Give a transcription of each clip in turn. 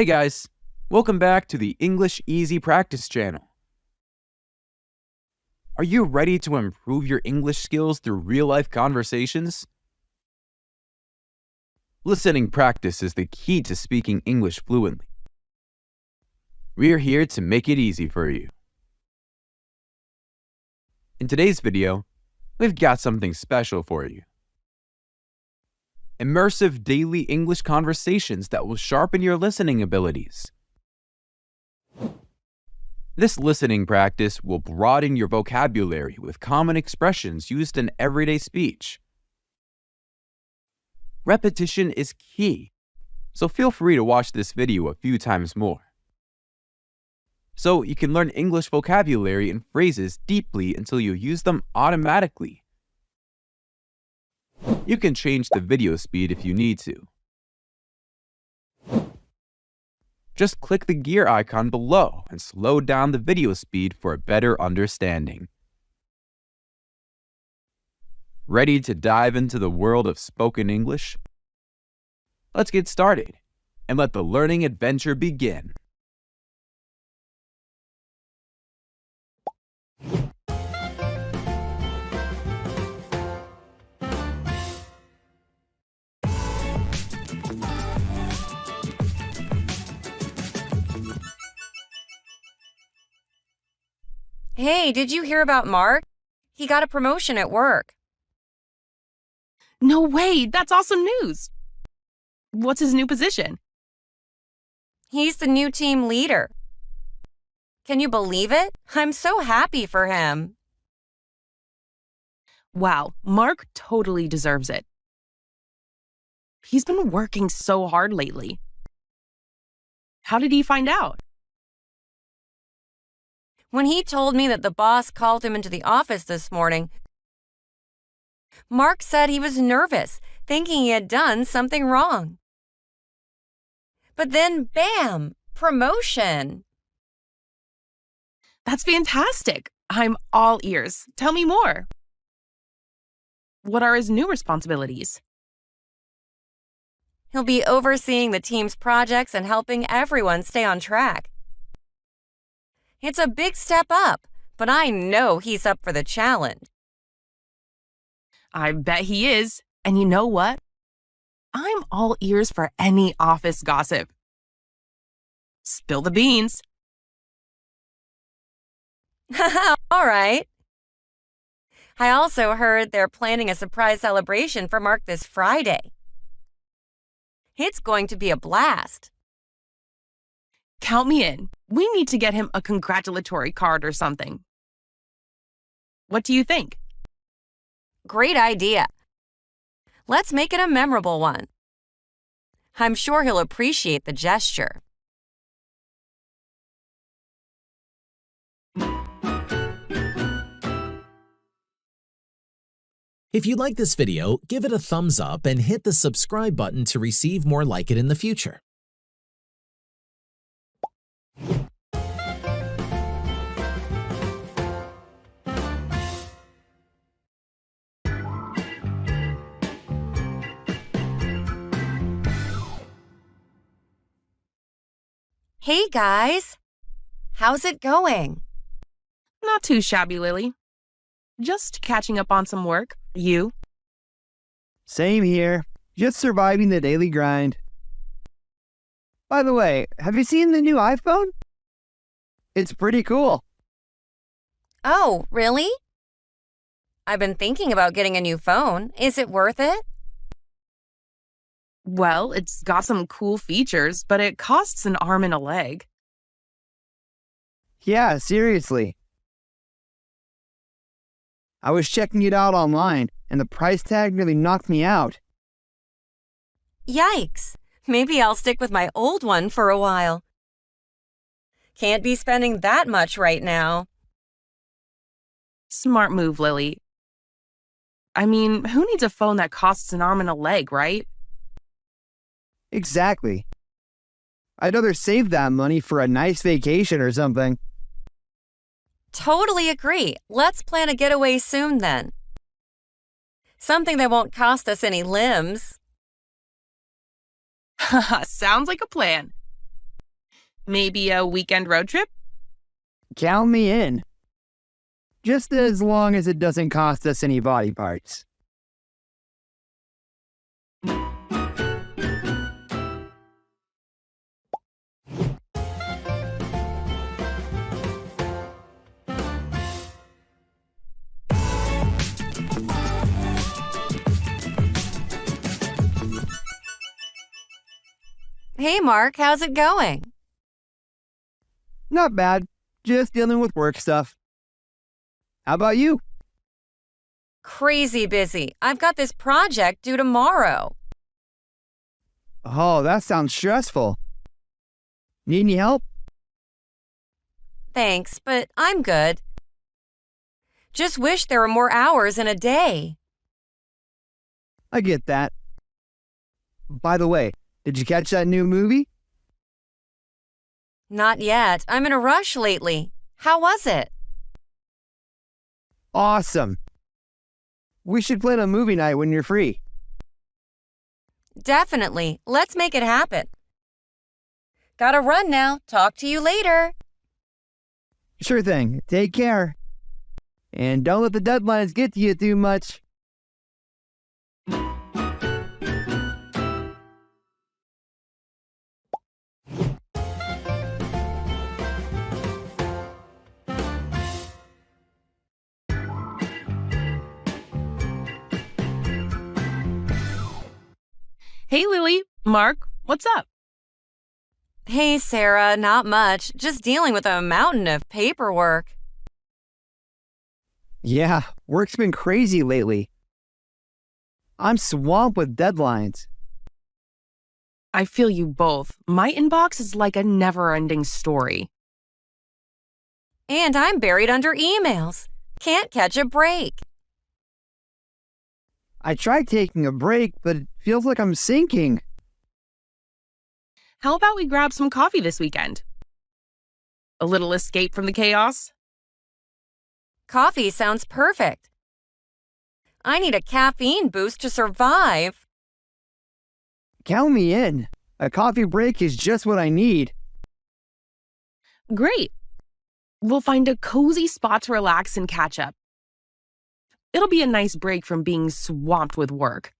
Hey guys, welcome back to the English Easy Practice channel. Are you ready to improve your English skills through real-life conversations? Listening practice is the key to speaking English fluently. We are here to make it easy for you. In today's video, we've got something special for you. Immersive daily English conversations that will sharpen your listening abilities. This listening practice will broaden your vocabulary with common expressions used in everyday speech. Repetition is key, so feel free to watch this video a few times more, so you can learn English vocabulary and phrases deeply until you use them automatically. You can change the video speed if you need to. Just click the gear icon below and slow down the video speed for a better understanding. Ready to dive into the world of spoken English? Let's get started and let the learning adventure begin. Hey, did you hear about Mark? He got a promotion at work. No way! That's awesome news! What's his new position? He's the new team leader. Can you believe it? I'm so happy for him. Wow, Mark totally deserves it. He's been working so hard lately. How did he find out? When he told me that the boss called him into the office this morning, Mark said he was nervous, thinking he had done something wrong. But then, bam! Promotion! That's fantastic! I'm all ears. Tell me more. What are his new responsibilities? He'll be overseeing the team's projects and helping everyone stay on track. It's a big step up, but I know he's up for the challenge. I bet he is. And you know what? I'm all ears for any office gossip. Spill the beans. All right. I also heard they're planning a surprise celebration for Mark this Friday. It's going to be a blast. Count me in. We need to get him a congratulatory card or something. What do you think? Great idea. Let's make it a memorable one. I'm sure he'll appreciate the gesture. If you like this video, give it a thumbs up and hit the subscribe button to receive more like it in the future. Hey guys, how's it going? Not too shabby, Lily. Just catching up on some work. You? Same here. Just surviving the daily grind. By the way, have you seen the new iPhone? It's pretty cool. Oh, really? I've been thinking about getting a new phone. Is it worth it? Well, it's got some cool features, but it costs an arm and a leg. Yeah, seriously. I was checking it out online, and the price tag nearly knocked me out. Yikes! Maybe I'll stick with my old one for a while. Can't be spending that much right now. Smart move, Lily. I mean, who needs a phone that costs an arm and a leg, right? Exactly. I'd rather save that money for a nice vacation or something. Totally agree. Let's plan a getaway soon then. Something that won't cost us any limbs. Sounds like a plan. Maybe a weekend road trip? Count me in. Just as long as it doesn't cost us any body parts. Hey, Mark, how's it going? Not bad. Just dealing with work stuff. How about you? Crazy busy. I've got this project due tomorrow. Oh, that sounds stressful. Need any help? Thanks, but I'm good. Just wish there were more hours in a day. I get that. By the way, did you catch that new movie? Not yet. I'm in a rush lately. How was it? Awesome. We should plan a movie night when you're free. Definitely. Let's make it happen. Gotta run now. Talk to you later. Sure thing. Take care. And don't let the deadlines get to you too much. Hey, Lily. Mark, what's up? Hey, Sarah. Not much. Just dealing with a mountain of paperwork. Yeah, work's been crazy lately. I'm swamped with deadlines. I feel you both. My inbox is like a never-ending story. And I'm buried under emails. Can't catch a break. I tried taking a break, but it feels like I'm sinking. How about we grab some coffee this weekend? A little escape from the chaos? Coffee sounds perfect. I need a caffeine boost to survive. Count me in. A coffee break is just what I need. Great. We'll find a cozy spot to relax and catch up. It'll be a nice break from being swamped with work.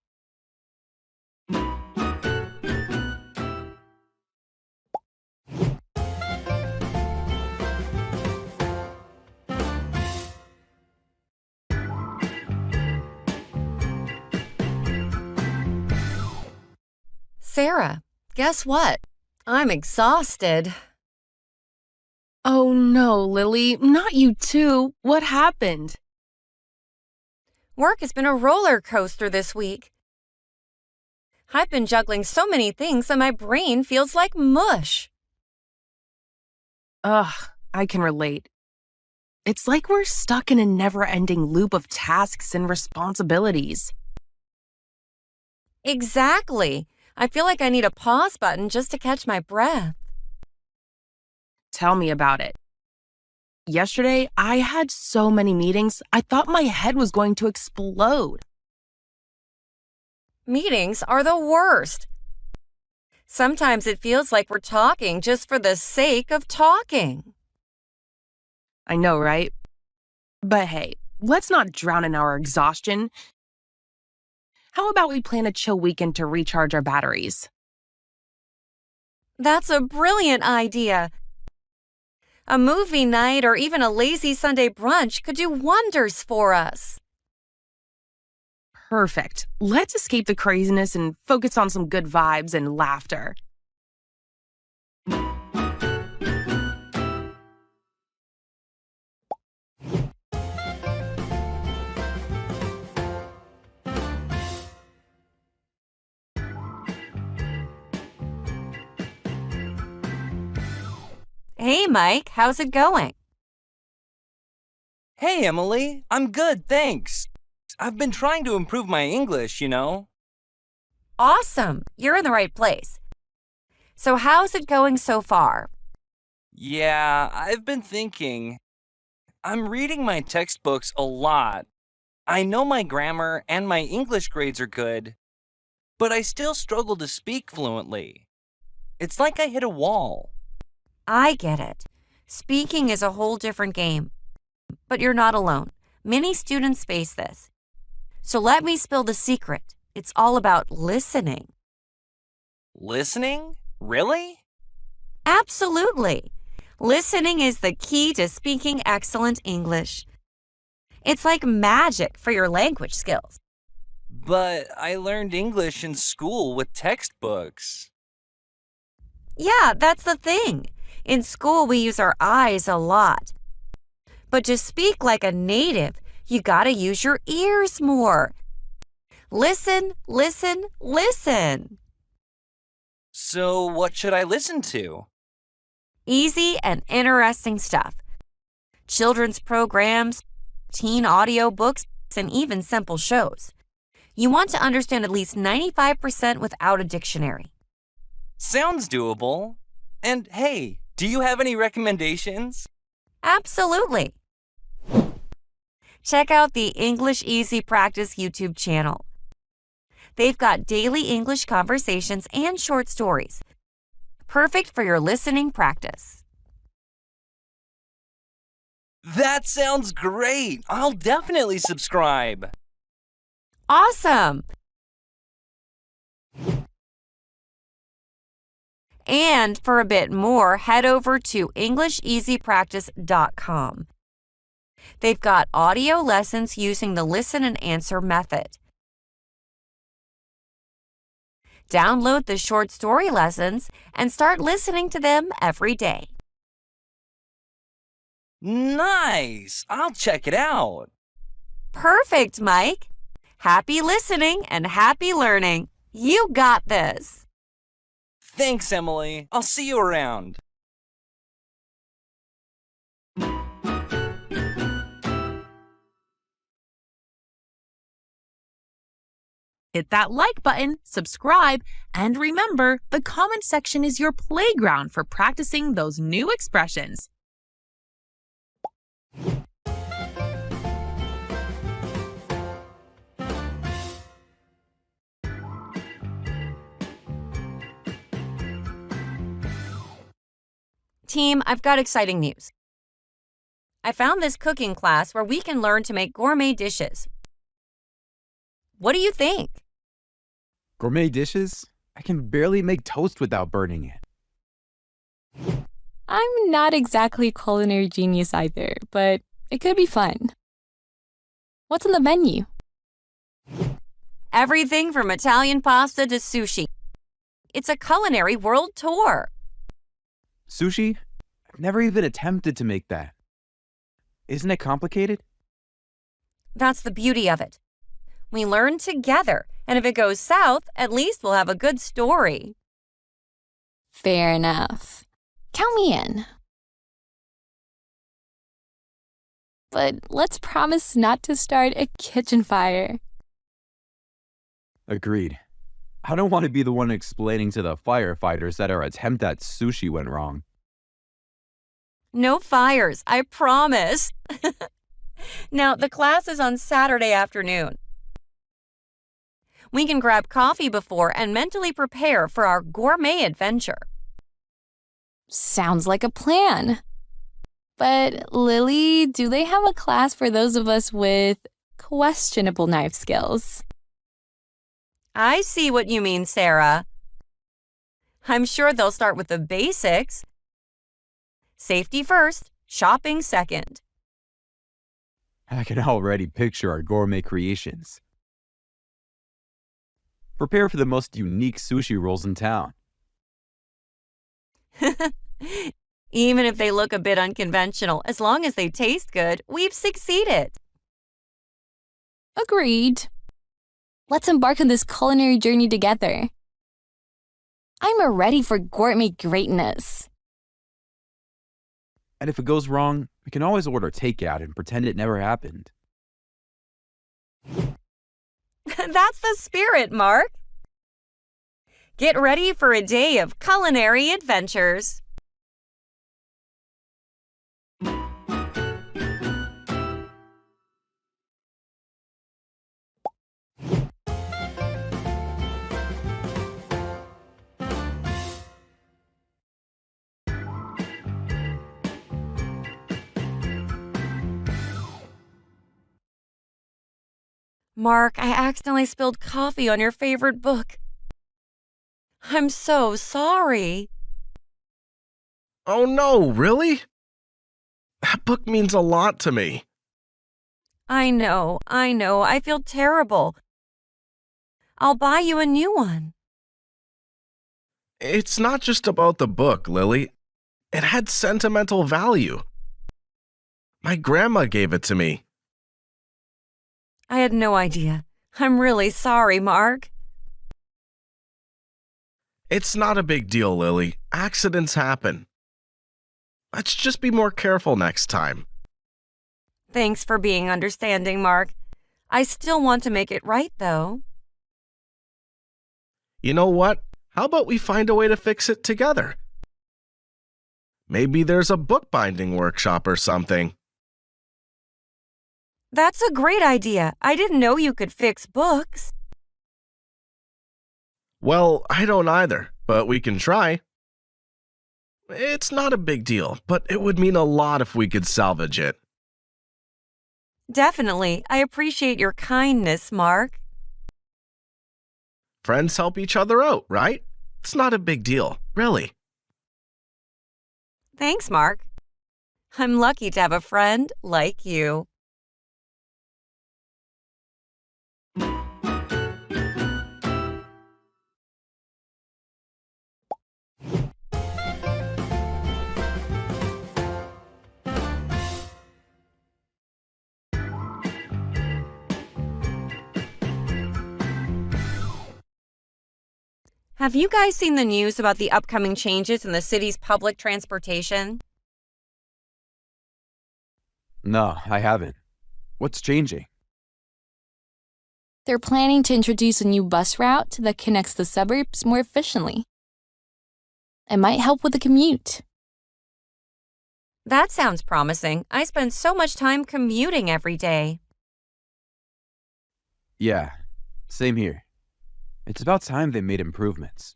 Sarah, guess what? I'm exhausted. Oh no, Lily, not you too. What happened? Work has been a roller coaster this week. I've been juggling so many things that my brain feels like mush. Ugh, I can relate. It's like we're stuck in a never-ending loop of tasks and responsibilities. Exactly. I feel like I need a pause button just to catch my breath. Tell me about it. Yesterday, I had so many meetings, I thought my head was going to explode. Meetings are the worst. Sometimes it feels like we're talking just for the sake of talking. I know, right? But hey, let's not drown in our exhaustion. How about we plan a chill weekend to recharge our batteries? That's a brilliant idea. A movie night or even a lazy Sunday brunch could do wonders for us. Perfect. Let's escape the craziness and focus on some good vibes and laughter. Hey, Mike, how's it going? Hey, Emily. I'm good, thanks. I've been trying to improve my English, you know. Awesome. You're in the right place. So how's it going so far? Yeah, I've been thinking. I'm reading my textbooks a lot. I know my grammar and my English grades are good, but I still struggle to speak fluently. It's like I hit a wall. I get it. Speaking is a whole different game. But you're not alone. Many students face this. So let me spill the secret. It's all about listening. Listening? Really? Absolutely. Listening is the key to speaking excellent English. It's like magic for your language skills. But I learned English in school with textbooks. Yeah, that's the thing. In school, we use our eyes a lot. But to speak like a native, you gotta use your ears more. Listen, listen, listen. So what should I listen to? Easy and interesting stuff. Children's programs, teen audio books, and even simple shows. You want to understand at least 95% without a dictionary. Sounds doable. And hey, do you have any recommendations? Absolutely. Check out the English Easy Practice YouTube channel. They've got daily English conversations and short stories. Perfect for your listening practice. That sounds great. I'll definitely subscribe. Awesome! And for a bit more, head over to EnglishEasyPractice.com. They've got audio lessons using the listen and answer method. Download the short story lessons and start listening to them every day. Nice! I'll check it out. Perfect, Mike. Happy listening and happy learning. You got this. Thanks, Emily. I'll see you around. Hit that like button, subscribe, and remember, the comment section is your playground for practicing those new expressions. Team, I've got exciting news. I found this cooking class where we can learn to make gourmet dishes. What do you think? Gourmet dishes? I can barely make toast without burning it. I'm not exactly a culinary genius either, but it could be fun. What's on the menu? Everything from Italian pasta to sushi. It's a culinary world tour. Sushi? I've never even attempted to make that. Isn't it complicated? That's the beauty of it. We learn together, and if it goes south, at least we'll have a good story. Fair enough. Count me in. But let's promise not to start a kitchen fire. Agreed. I don't want to be the one explaining to the firefighters that our attempt at sushi went wrong. No fires, I promise. Now, the class is on Saturday afternoon. We can grab coffee before and mentally prepare for our gourmet adventure. Sounds like a plan. But, Lily, do they have a class for those of us with questionable knife skills? I see what you mean, Sarah. I'm sure they'll start with the basics. Safety first, shopping second. I can already picture our gourmet creations. Prepare for the most unique sushi rolls in town. Even if they look a bit unconventional, as long as they taste good, we've succeeded. Agreed. Let's embark on this culinary journey together. I'm ready for gourmet greatness. And if it goes wrong, we can always order takeout and pretend it never happened. That's the spirit, Mark. Get ready for a day of culinary adventures. Mark, I accidentally spilled coffee on your favorite book. I'm so sorry. Oh no, really? That book means a lot to me. I know. I feel terrible. I'll buy you a new one. It's not just about the book, Lily. It had sentimental value. My grandma gave it to me. I had no idea. I'm really sorry, Mark. It's not a big deal, Lily. Accidents happen. Let's just be more careful next time. Thanks for being understanding, Mark. I still want to make it right, though. You know what? How about we find a way to fix it together? Maybe there's a bookbinding workshop or something. That's a great idea. I didn't know you could fix books. Well, I don't either, but we can try. It's not a big deal, but it would mean a lot if we could salvage it. Definitely. I appreciate your kindness, Mark. Friends help each other out, right? It's not a big deal, really. Thanks, Mark. I'm lucky to have a friend like you. Have you guys seen the news about the upcoming changes in the city's public transportation? No, I haven't. What's changing? They're planning to introduce a new bus route that connects the suburbs more efficiently. It might help with the commute. That sounds promising. I spend so much time commuting every day. Yeah, same here. It's about time they made improvements.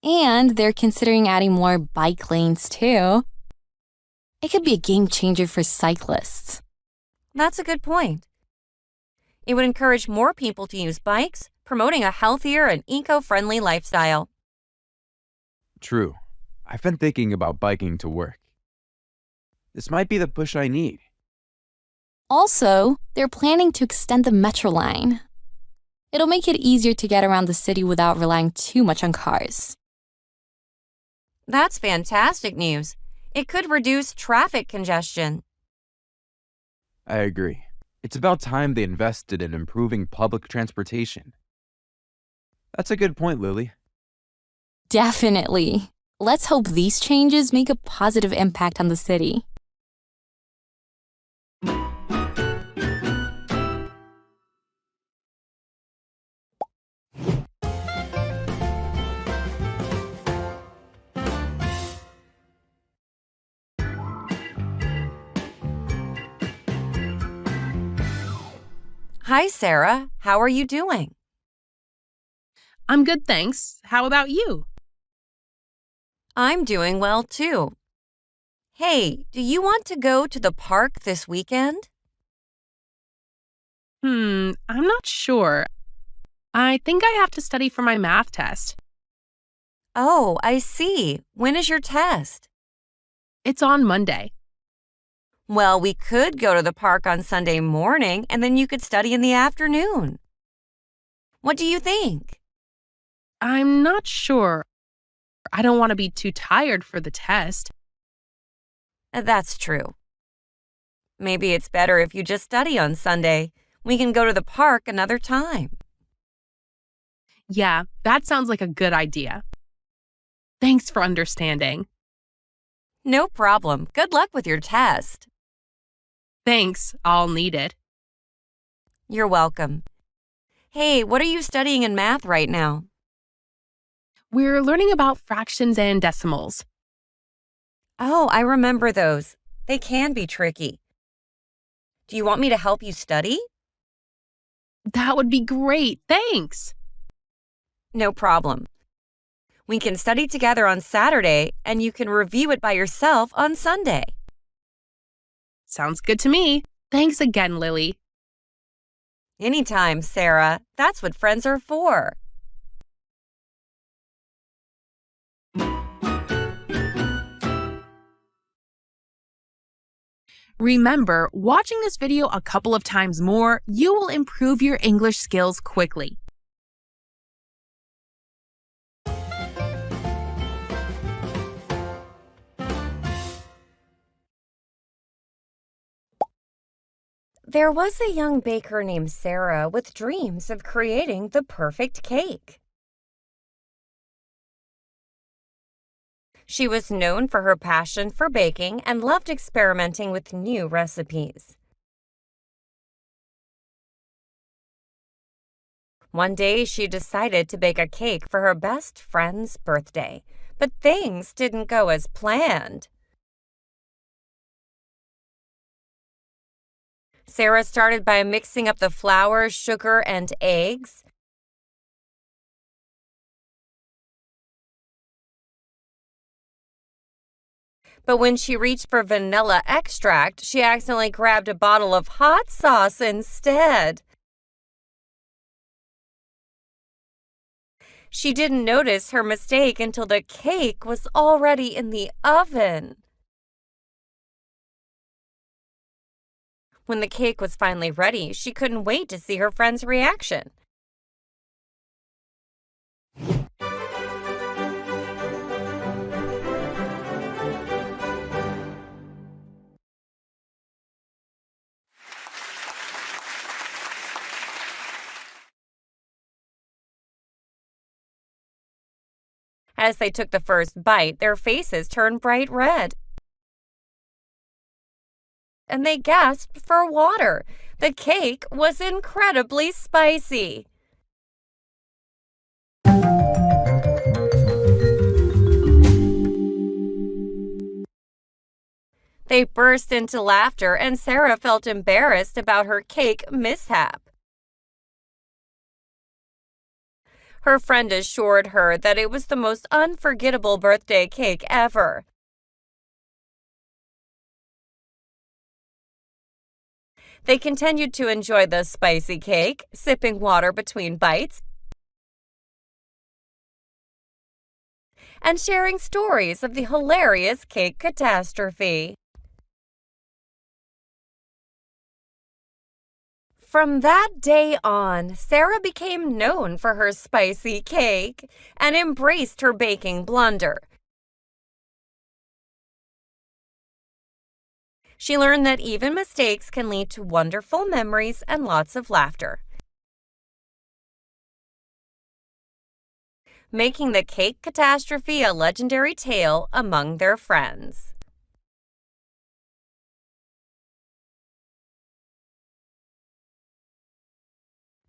And they're considering adding more bike lanes too. It could be a game changer for cyclists. That's a good point. It would encourage more people to use bikes, promoting a healthier and eco-friendly lifestyle. True. I've been thinking about biking to work. This might be the push I need. Also, they're planning to extend the metro line. It'll make it easier to get around the city without relying too much on cars. That's fantastic news. It could reduce traffic congestion. I agree. It's about time they invested in improving public transportation. That's a good point, Lily. Definitely. Let's hope these changes make a positive impact on the city. Hi, Sarah. How are you doing? I'm good, thanks. How about you? I'm doing well, too. Hey, do you want to go to the park this weekend? I'm not sure. I think I have to study for my math test. Oh, I see. When is your test? It's on Monday. Well, we could go to the park on Sunday morning, and then you could study in the afternoon. What do you think? I'm not sure. I don't want to be too tired for the test. That's true. Maybe it's better if you just study on Sunday. We can go to the park another time. Yeah, that sounds like a good idea. Thanks for understanding. No problem. Good luck with your test. Thanks, I'll need it. You're welcome. Hey, what are you studying in math right now? We're learning about fractions and decimals. Oh, I remember those. They can be tricky. Do you want me to help you study? That would be great, thanks. No problem. We can study together on Saturday, and you can review it by yourself on Sunday. Sounds good to me. Thanks again, Lily. Anytime, Sarah. That's what friends are for. Remember, watching this video a couple of times more, you will improve your English skills quickly. There was a young baker named Sarah with dreams of creating the perfect cake. She was known for her passion for baking and loved experimenting with new recipes. One day, she decided to bake a cake for her best friend's birthday, but things didn't go as planned. Sarah started by mixing up the flour, sugar, and eggs. But when she reached for vanilla extract, she accidentally grabbed a bottle of hot sauce instead. She didn't notice her mistake until the cake was already in the oven. When the cake was finally ready, she couldn't wait to see her friend's reaction. As they took the first bite, their faces turned bright red, and they gasped for water. The cake was incredibly spicy. They burst into laughter, and Sarah felt embarrassed about her cake mishap. Her friend assured her that it was the most unforgettable birthday cake ever. They continued to enjoy the spicy cake, sipping water between bites, and sharing stories of the hilarious cake catastrophe. From that day on, Sarah became known for her spicy cake and embraced her baking blunder. She learned that even mistakes can lead to wonderful memories and lots of laughter, making the cake catastrophe a legendary tale among their friends.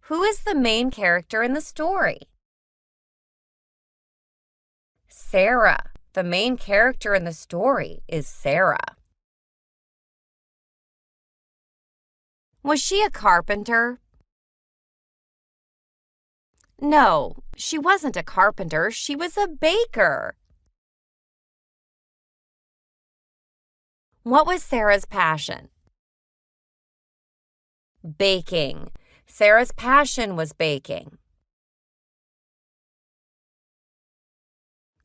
Who is the main character in the story? Sarah. The main character in the story is Sarah. Was she a carpenter? No, she wasn't a carpenter. She was a baker. What was Sarah's passion? Baking. Sarah's passion was baking.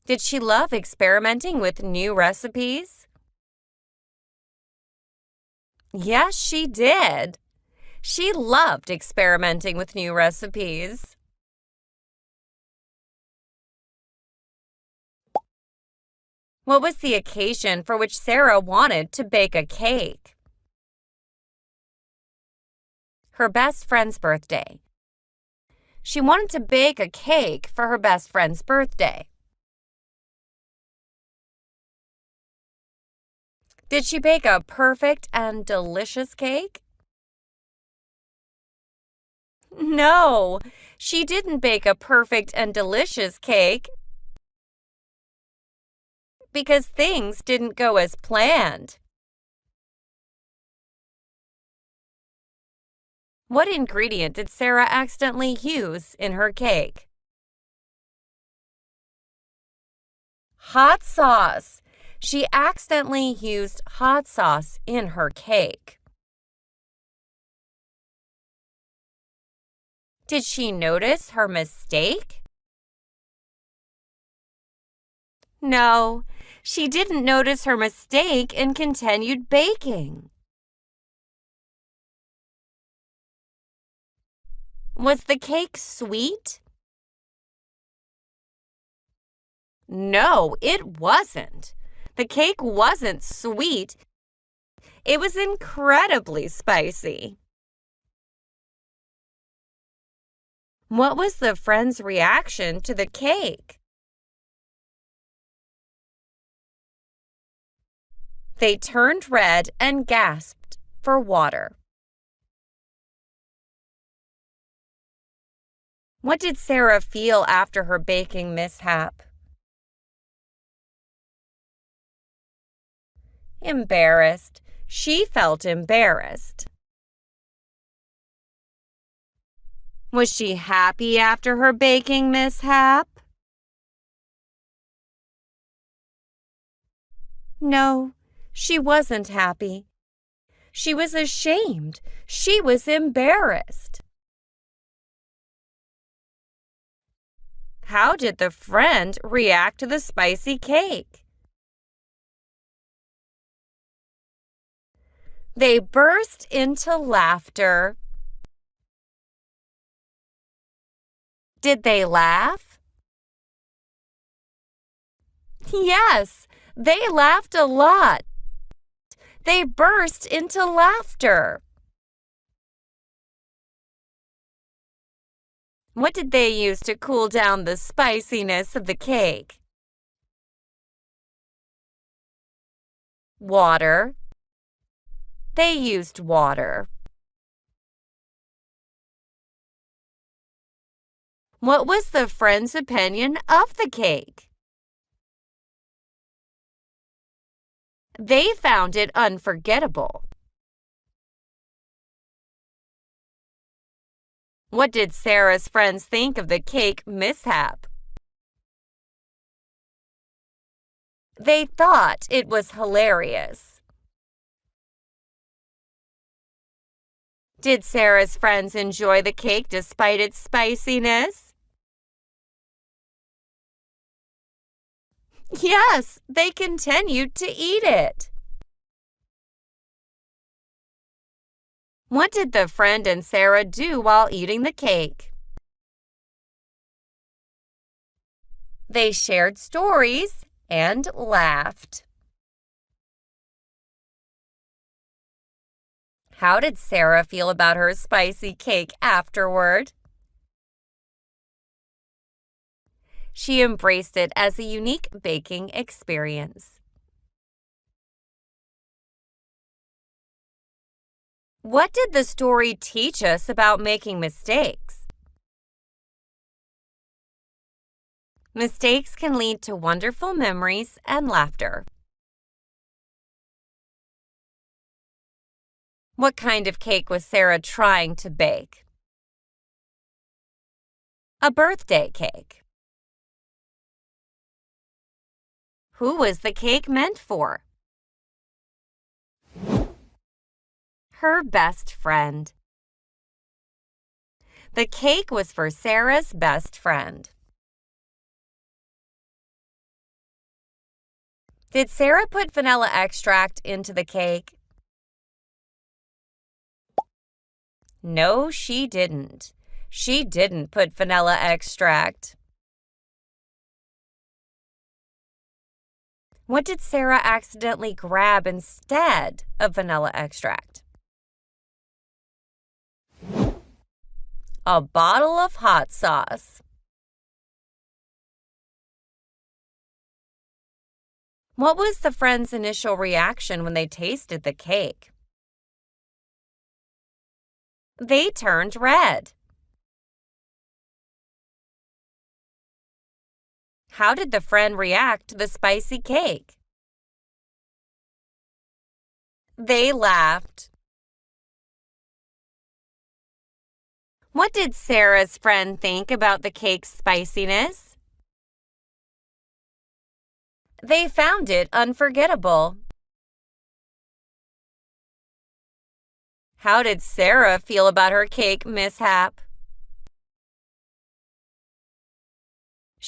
Did she love experimenting with new recipes? Yes, she did. She loved experimenting with new recipes. What was the occasion for which Sarah wanted to bake a cake? Her best friend's birthday. She wanted to bake a cake for her best friend's birthday. Did she bake a perfect and delicious cake? No, she didn't bake a perfect and delicious cake because things didn't go as planned. What ingredient did Sarah accidentally use in her cake? Hot sauce. She accidentally used hot sauce in her cake. Did she notice her mistake? No, she didn't notice her mistake and continued baking. Was the cake sweet? No, it wasn't. The cake wasn't sweet. It was incredibly spicy. What was the friend's reaction to the cake? They turned red and gasped for water. What did Sarah feel after her baking mishap? Embarrassed. She felt embarrassed. Was she happy after her baking mishap? No, she wasn't happy. She was ashamed. She was embarrassed. How did the friend react to the spicy cake? They burst into laughter. Did they laugh? Yes, they laughed a lot. They burst into laughter. What did they use to cool down the spiciness of the cake? Water. They used water. What was the friend's opinion of the cake? They found it unforgettable. What did Sarah's friends think of the cake mishap? They thought it was hilarious. Did Sarah's friends enjoy the cake despite its spiciness? Yes, they continued to eat it. What did the friend and Sarah do while eating the cake? They shared stories and laughed. How did Sarah feel about her spicy cake afterward? She embraced it as a unique baking experience. What did the story teach us about making mistakes? Mistakes can lead to wonderful memories and laughter. What kind of cake was Sarah trying to bake? A birthday cake. Who was the cake meant for? Her best friend. The cake was for Sarah's best friend. Did Sarah put vanilla extract into the cake? No, she didn't. She didn't put vanilla extract. What did Sarah accidentally grab instead of vanilla extract? A bottle of hot sauce. What was the friend's initial reaction when they tasted the cake? They turned red. How did the friend react to the spicy cake? They laughed. What did Sarah's friend think about the cake's spiciness? They found it unforgettable. How did Sarah feel about her cake mishap?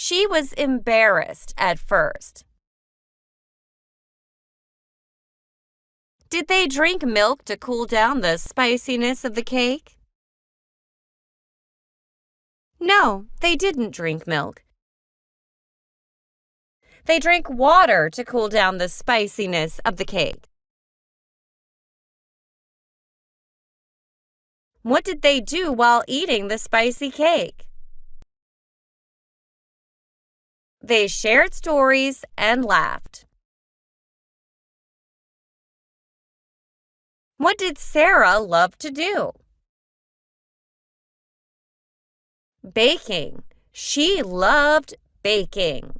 She was embarrassed at first. Did they drink milk to cool down the spiciness of the cake? No, they didn't drink milk. They drank water to cool down the spiciness of the cake. What did they do while eating the spicy cake? They shared stories and laughed. What did Sarah love to do? Baking. She loved baking.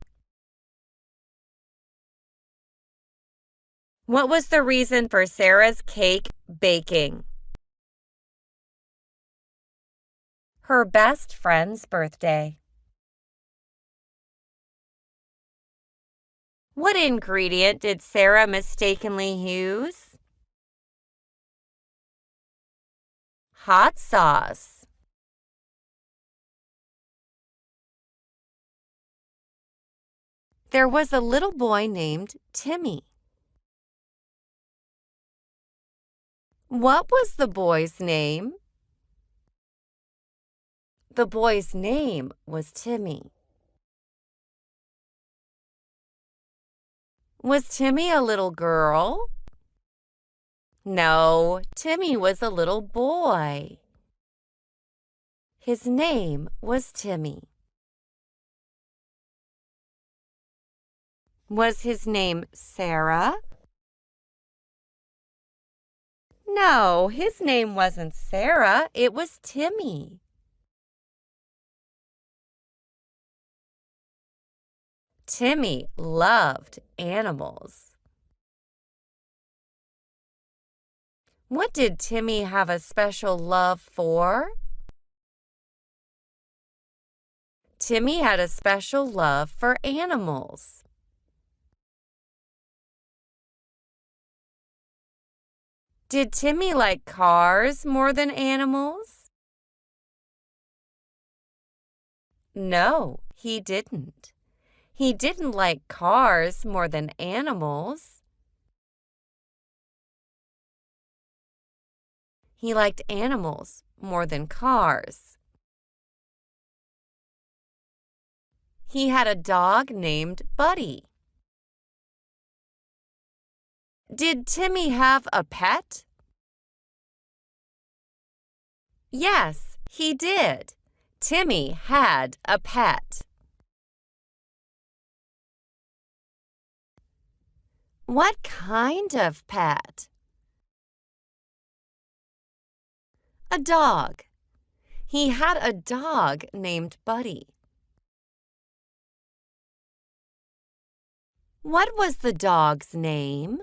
What was the reason for Sarah's cake baking? Her best friend's birthday. What ingredient did Sarah mistakenly use? Hot sauce. There was a little boy named Timmy. What was the boy's name? The boy's name was Timmy. Was Timmy a little girl? No, Timmy was a little boy. His name was Timmy. Was his name Sarah? No, his name wasn't Sarah, it was Timmy. Timmy loved animals. What did Timmy have a special love for? Timmy had a special love for animals. Did Timmy like cars more than animals? No, he didn't. He didn't like cars more than animals. He liked animals more than cars. He had a dog named Buddy. Did Timmy have a pet? Yes, he did. Timmy had a pet. What kind of pet? A dog. He had a dog named Buddy. What was the dog's name?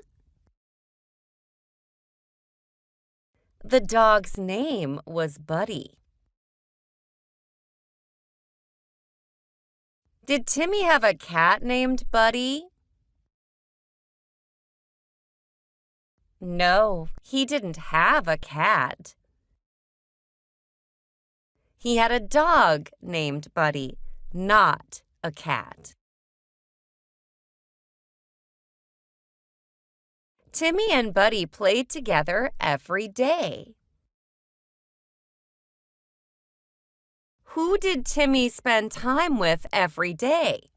The dog's name was Buddy. Did Timmy have a cat named Buddy? No, he didn't have a cat. He had a dog named Buddy, not a cat. Timmy and Buddy played together every day. Who did Timmy spend time with every day?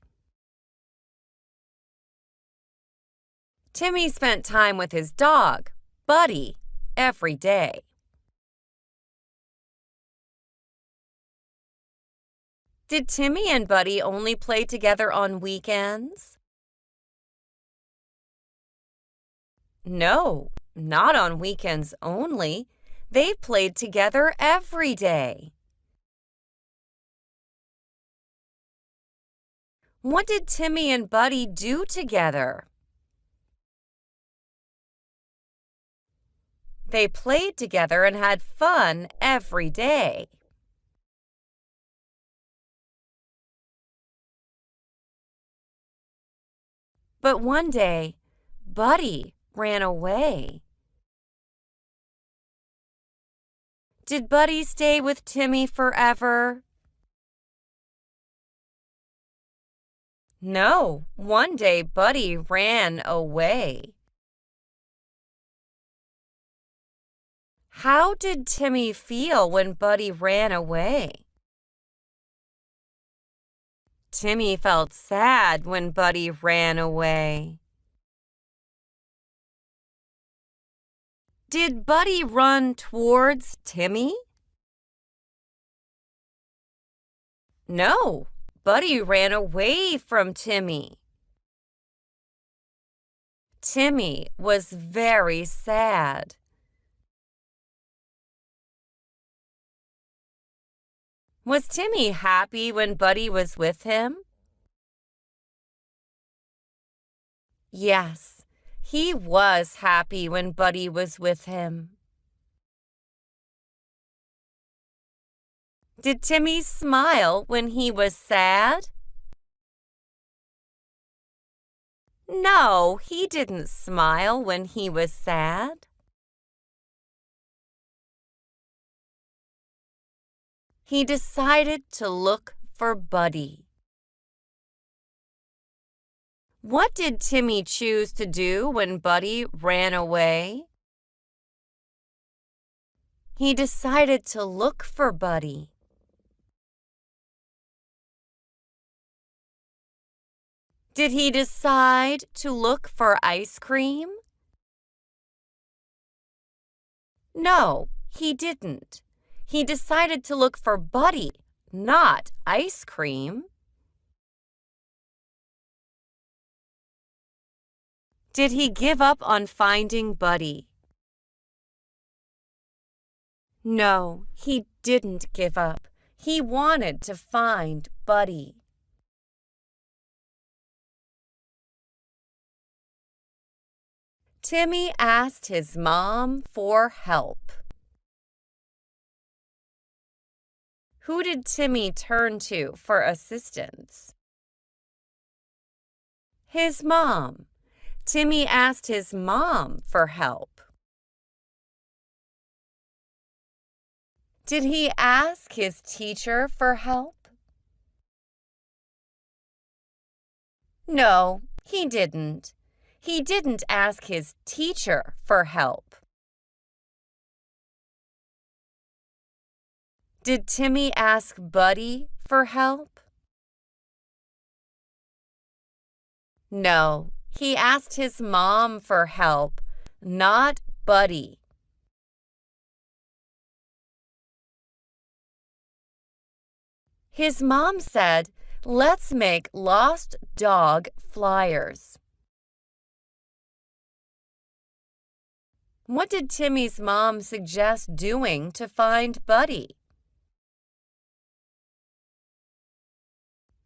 Timmy spent time with his dog, Buddy, every day. Did Timmy and Buddy only play together on weekends? No, not on weekends only. They played together every day. What did Timmy and Buddy do together? They played together and had fun every day. But one day, Buddy ran away. Did Buddy stay with Timmy forever? No, one day Buddy ran away. How did Timmy feel when Buddy ran away? Timmy felt sad when Buddy ran away. Did Buddy run towards Timmy? No, Buddy ran away from Timmy. Timmy was very sad. Was Timmy happy when Buddy was with him? Yes, he was happy when Buddy was with him. Did Timmy smile when he was sad? No, he didn't smile when he was sad. He decided to look for Buddy. What did Timmy choose to do when Buddy ran away? He decided to look for Buddy. Did he decide to look for ice cream? No, he didn't. He decided to look for Buddy, not ice cream. Did he give up on finding Buddy? No, he didn't give up. He wanted to find Buddy. Timmy asked his mom for help. Who did Timmy turn to for assistance? His mom. Timmy asked his mom for help. Did he ask his teacher for help? No, he didn't. He didn't ask his teacher for help. Did Timmy ask Buddy for help? No, he asked his mom for help, not Buddy. His mom said, "Let's make lost dog flyers." What did Timmy's mom suggest doing to find Buddy?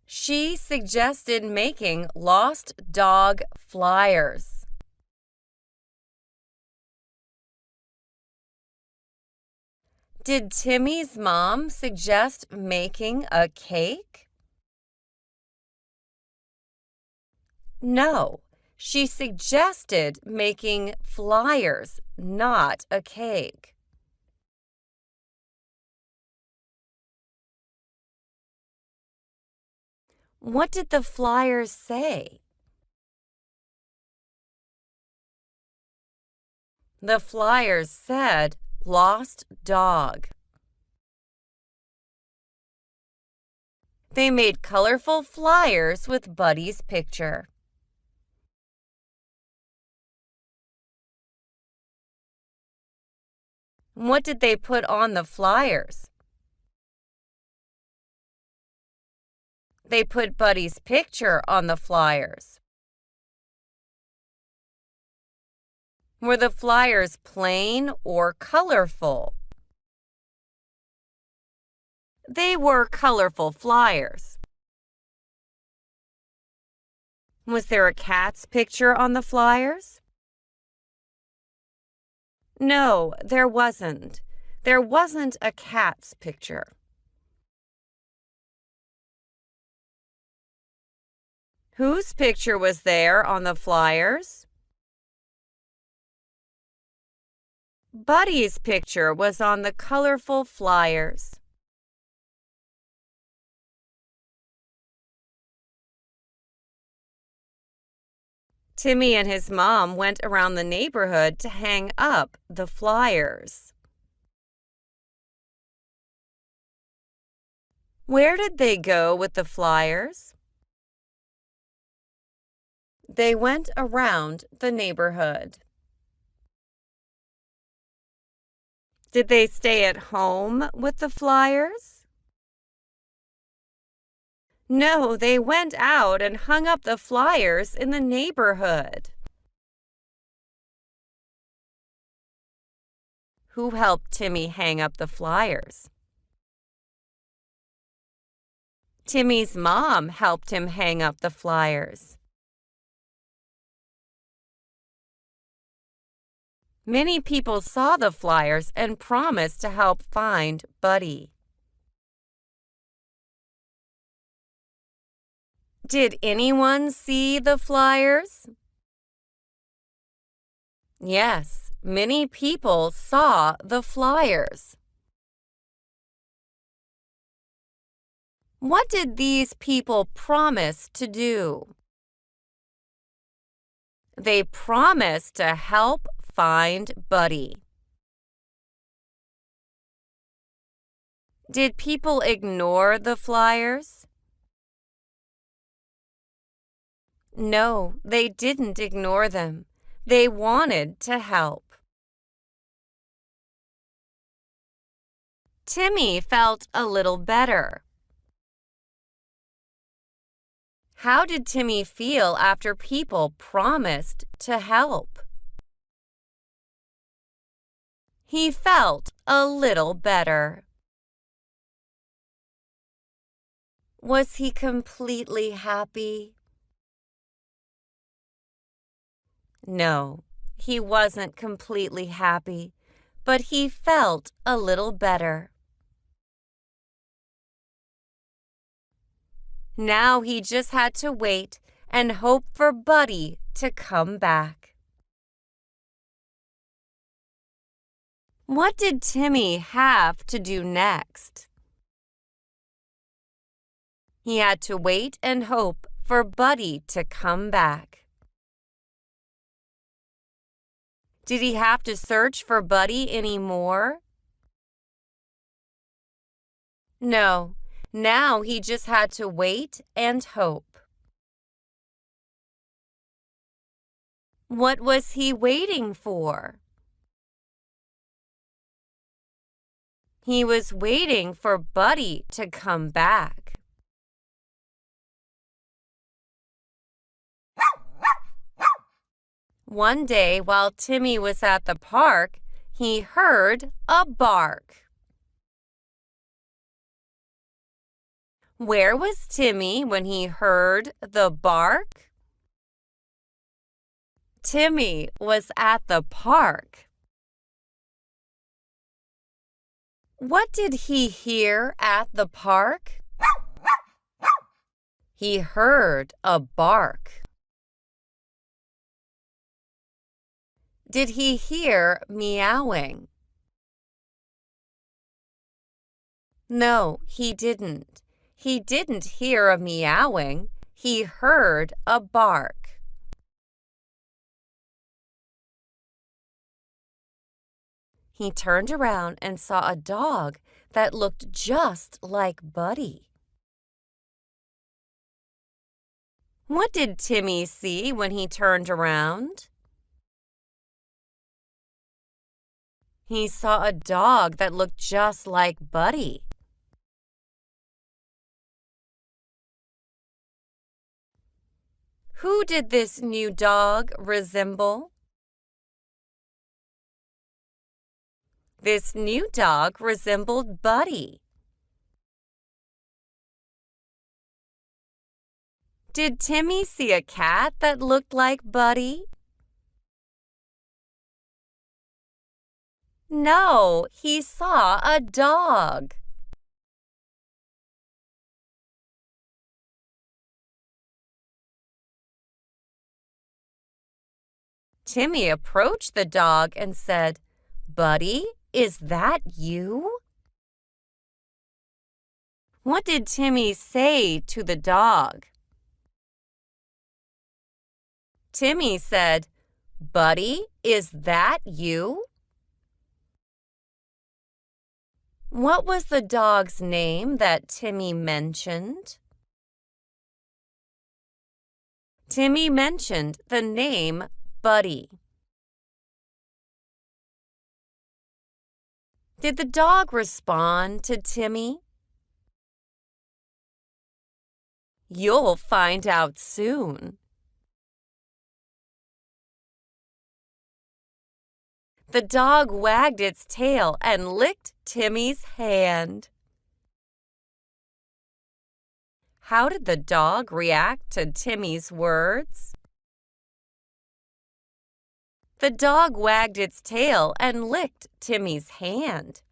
She suggested making lost dog flyers. Did Timmy's mom suggest making a cake? No, she suggested making flyers, not a cake. What did the flyers say? The flyers said, "Lost dog." They made colorful flyers with Buddy's picture. What did they put on the flyers? They put Buddy's picture on the flyers. Were the flyers plain or colorful? They were colorful flyers. Was there a cat's picture on the flyers? No, there wasn't. There wasn't a cat's picture. Whose picture was there on the flyers? Buddy's picture was on the colorful flyers. Timmy and his mom went around the neighborhood to hang up the flyers. Where did they go with the flyers? They went around the neighborhood. Did they stay at home with the flyers? No, they went out and hung up the flyers in the neighborhood. Who helped Timmy hang up the flyers? Timmy's mom helped him hang up the flyers. Many people saw the flyers and promised to help find Buddy. Did anyone see the flyers? Yes, many people saw the flyers. What did these people promise to do? They promised to help find Buddy. Did people ignore the flyers? No, they didn't ignore them. They wanted to help. Timmy felt a little better. How did Timmy feel after people promised to help? He felt a little better. Was he completely happy? No, he wasn't completely happy, but he felt a little better. Now he just had to wait and hope for Buddy to come back. What did Timmy have to do next? He had to wait and hope for Buddy to come back. Did he have to search for Buddy anymore? No, now he just had to wait and hope. What was he waiting for? He was waiting for Buddy to come back. One day, while Timmy was at the park, he heard a bark. Where was Timmy when he heard the bark? Timmy was at the park. What did he hear at the park? He heard a bark. Did he hear meowing? No, he didn't. He didn't hear a meowing. He heard a bark. He turned around and saw a dog that looked just like Buddy. What did Timmy see when he turned around? He saw a dog that looked just like Buddy. Who did this new dog resemble? This new dog resembled Buddy. Did Timmy see a cat that looked like Buddy? No, he saw a dog. Timmy approached the dog and said, "Buddy, is that you?" What did Timmy say to the dog? Timmy said, "Buddy, is that you?" What was the dog's name that Timmy mentioned? Timmy mentioned the name Buddy. Did the dog respond to Timmy? You'll find out soon. The dog wagged its tail and licked Timmy's hand. How did the dog react to Timmy's words? The dog wagged its tail and licked Timmy's hand.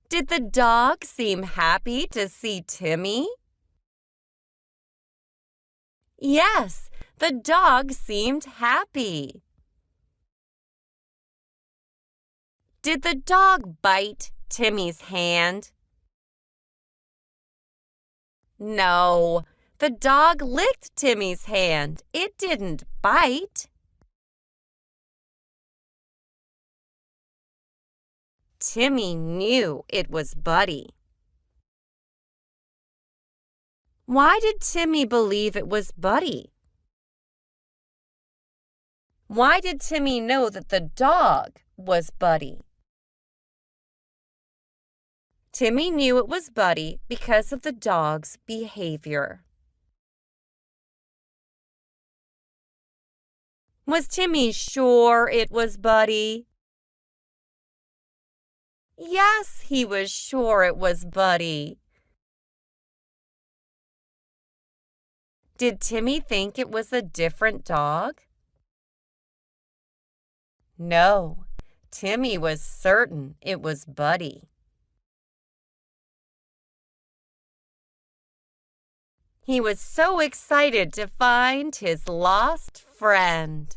Did the dog seem happy to see Timmy? Yes, the dog seemed happy. Did the dog bite Timmy's hand? No, the dog licked Timmy's hand. It didn't bite. Timmy knew it was Buddy. Why did Timmy believe it was Buddy? Why did Timmy know that the dog was Buddy? Timmy knew it was Buddy because of the dog's behavior. Was Timmy sure it was Buddy? Yes, he was sure it was Buddy. Did Timmy think it was a different dog? No, Timmy was certain it was Buddy. He was so excited to find his lost friend.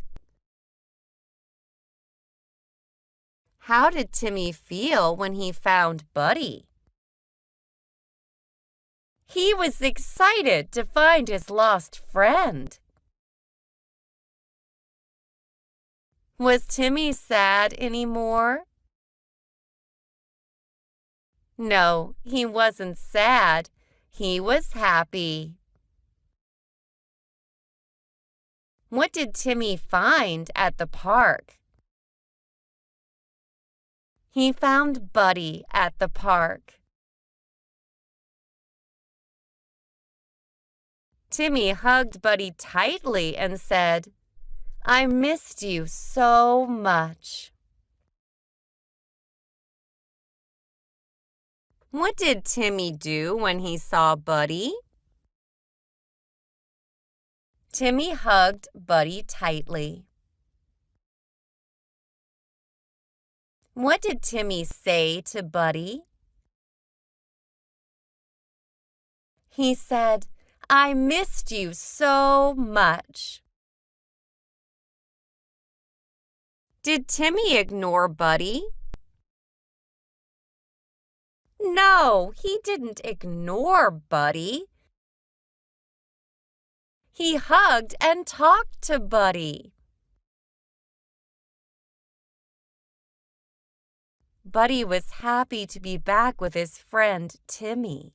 How did Timmy feel when he found Buddy? He was excited to find his lost friend. Was Timmy sad anymore? No, he wasn't sad. He was happy. What did Timmy find at the park? He found Buddy at the park. Timmy hugged Buddy tightly and said, "I missed you so much." What did Timmy do when he saw Buddy? Timmy hugged Buddy tightly. What did Timmy say to Buddy? He said, "I missed you so much." Did Timmy ignore Buddy? No, he didn't ignore Buddy. He hugged and talked to Buddy. Buddy was happy to be back with his friend Timmy.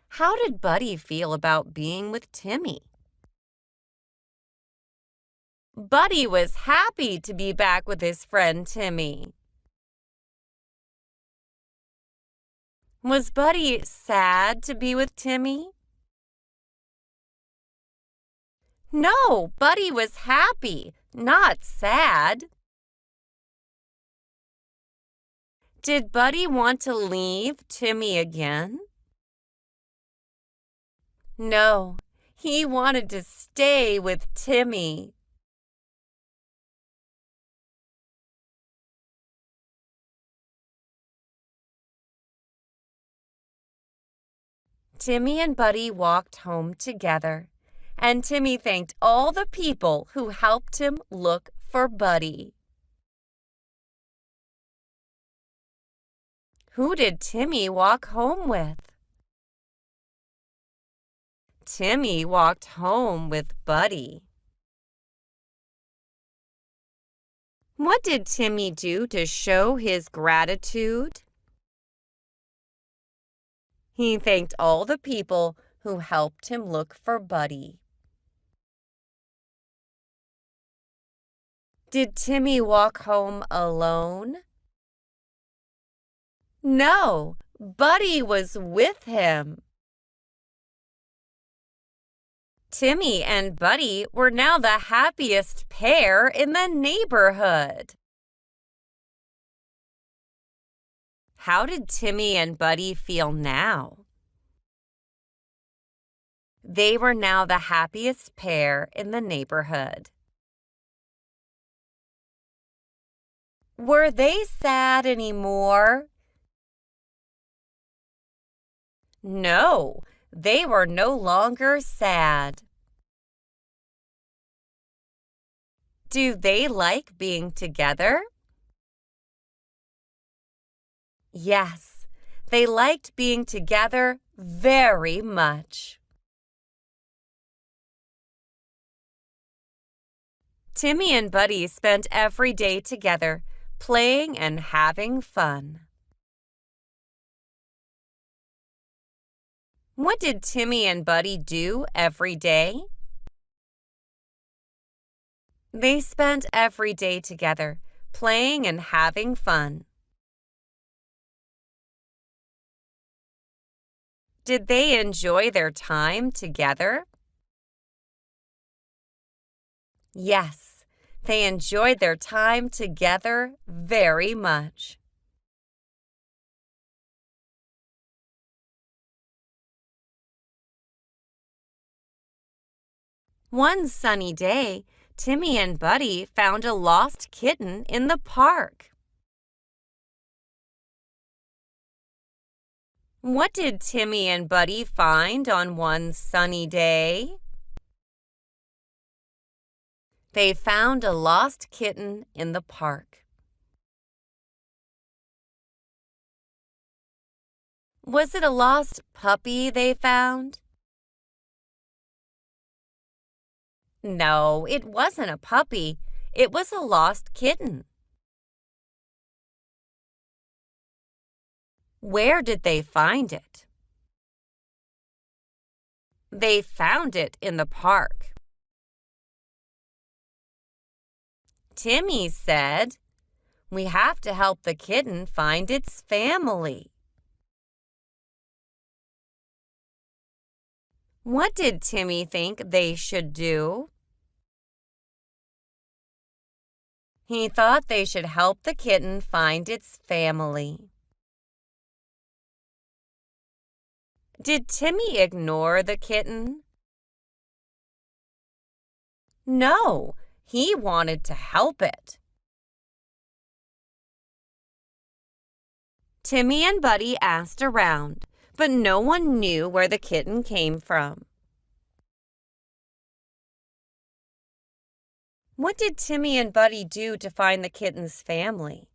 How did Buddy feel about being with Timmy? Buddy was happy to be back with his friend Timmy. Was Buddy sad to be with Timmy? No, Buddy was happy, not sad. Did Buddy want to leave Timmy again? No, he wanted to stay with Timmy. Timmy and Buddy walked home together, and Timmy thanked all the people who helped him look for Buddy. Who did Timmy walk home with? Timmy walked home with Buddy? What did Timmy do to show his gratitude? He thanked all the people who helped him look for Buddy. Did Timmy walk home alone? No, Buddy was with him. Timmy and Buddy were now the happiest pair in the neighborhood. How did Timmy and Buddy feel now? They were now the happiest pair in the neighborhood. Were they sad anymore? No, they were no longer sad. Do they like being together? Yes, they liked being together very much. Timmy and Buddy spent every day together, playing and having fun. What did Timmy and Buddy do every day? They spent every day together, playing and having fun. Did they enjoy their time together? Yes, they enjoyed their time together very much. One sunny day, Timmy and Buddy found a lost kitten in the park. What did Timmy and Buddy find on one sunny day? They found a lost kitten in the park. Was it a lost puppy they found? No, it wasn't a puppy. It was a lost kitten. Where did they find it? They found it in the park. Timmy said, "We have to help the kitten find its family." What did Timmy think they should do? He thought they should help the kitten find its family. Did Timmy ignore the kitten? No, he wanted to help it. Timmy and Buddy asked around, but no one knew where the kitten came from. What did Timmy and Buddy do to find the kitten's family?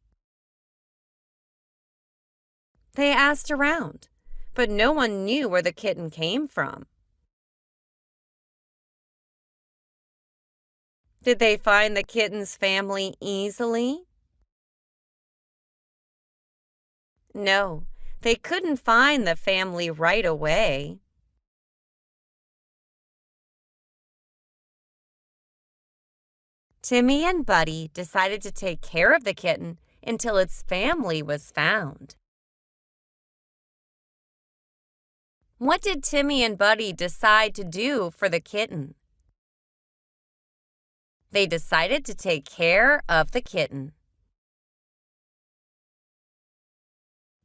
They asked around, but no one knew where the kitten came from. Did they find the kitten's family easily? No, they couldn't find the family right away. Timmy and Buddy decided to take care of the kitten until its family was found. What did Timmy and Buddy decide to do for the kitten? They decided to take care of the kitten.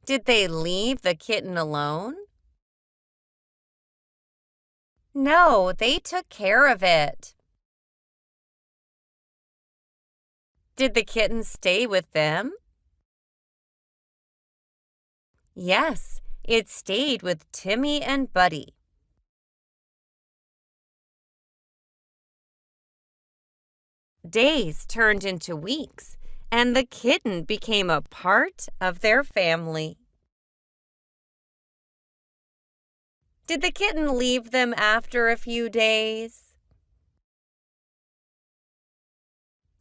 Did they leave the kitten alone? No, they took care of it. Did the kitten stay with them? Yes, it stayed with Timmy and Buddy. Days turned into weeks, and the kitten became a part of their family. Did the kitten leave them after a few days?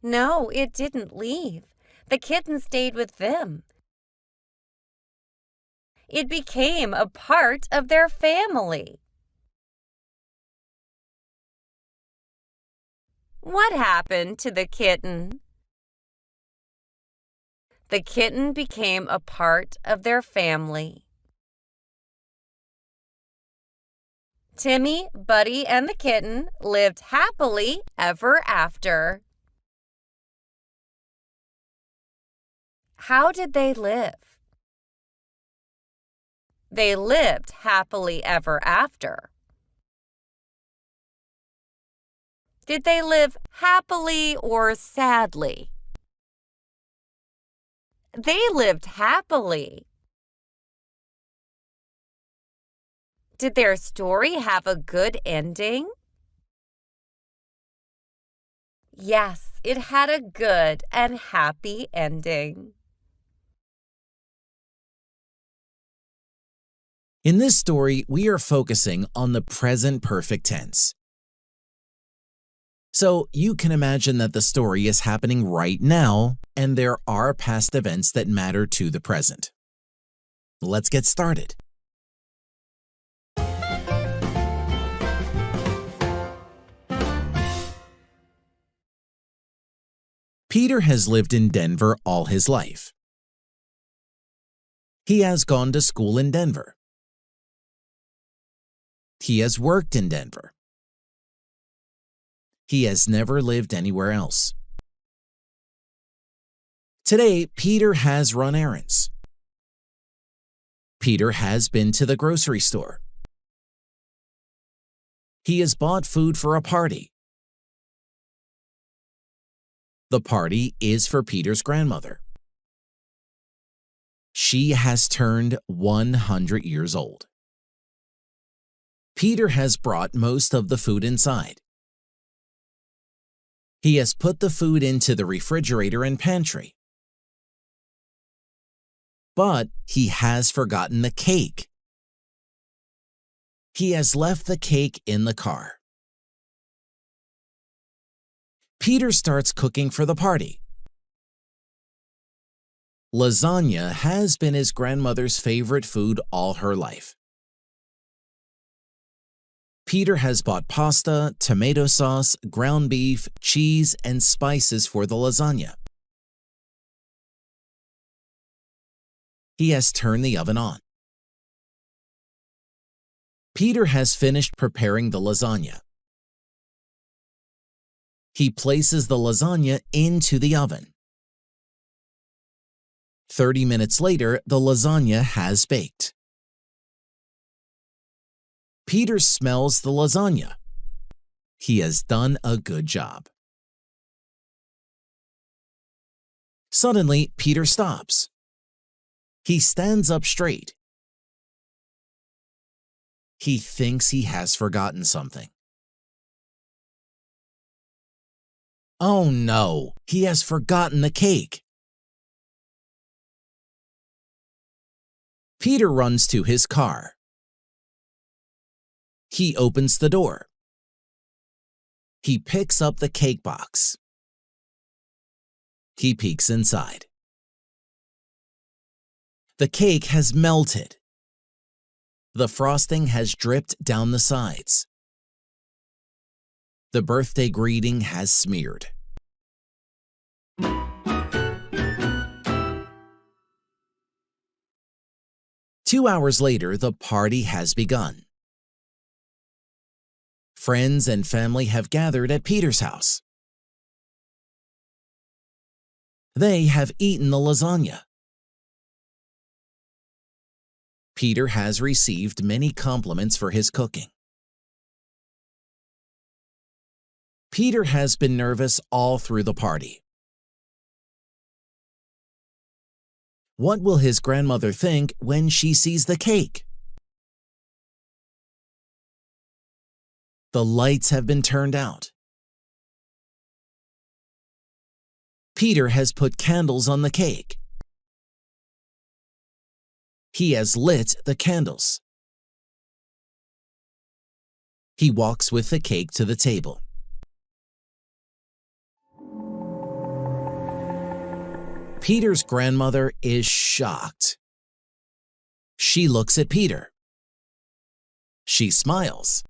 No, it didn't leave. The kitten stayed with them. It became a part of their family. What happened to the kitten? The kitten became a part of their family. Timmy, Buddy, and the kitten lived happily ever after. How did they live? They lived happily ever after. Did they live happily or sadly? They lived happily. Did their story have a good ending? Yes, it had a good and happy ending. In this story, we are focusing on the present perfect tense. So you can imagine that the story is happening right now, and there are past events that matter to the present. Let's get started. Peter has lived in Denver all his life. He has gone to school in Denver. He has worked in Denver. He has never lived anywhere else. Today, Peter has run errands. Peter has been to the grocery store. He has bought food for a party. The party is for Peter's grandmother. She has turned 100 years old. Peter has brought most of the food inside. He has put the food into the refrigerator and pantry. But he has forgotten the cake. He has left the cake in the car. Peter starts cooking for the party. Lasagna has been his grandmother's favorite food all her life. Peter has bought pasta, tomato sauce, ground beef, cheese, and spices for the lasagna. He has turned the oven on. Peter has finished preparing the lasagna. He places the lasagna into the oven. 30 minutes later, the lasagna has baked. Peter smells the lasagna. He has done a good job. Suddenly, Peter stops. He stands up straight. He thinks he has forgotten something. Oh no, he has forgotten the cake. Peter runs to his car. He opens the door. He picks up the cake box. He peeks inside. The cake has melted. The frosting has dripped down the sides. The birthday greeting has smeared. Two hours later, the party has begun. Friends and family have gathered at Peter's house. They have eaten the lasagna. Peter has received many compliments for his cooking. Peter has been nervous all through the party. What will his grandmother think when she sees the cake? The lights have been turned out. Peter has put candles on the cake. He has lit the candles. He walks with the cake to the table. Peter's grandmother is shocked. She looks at Peter. She smiles.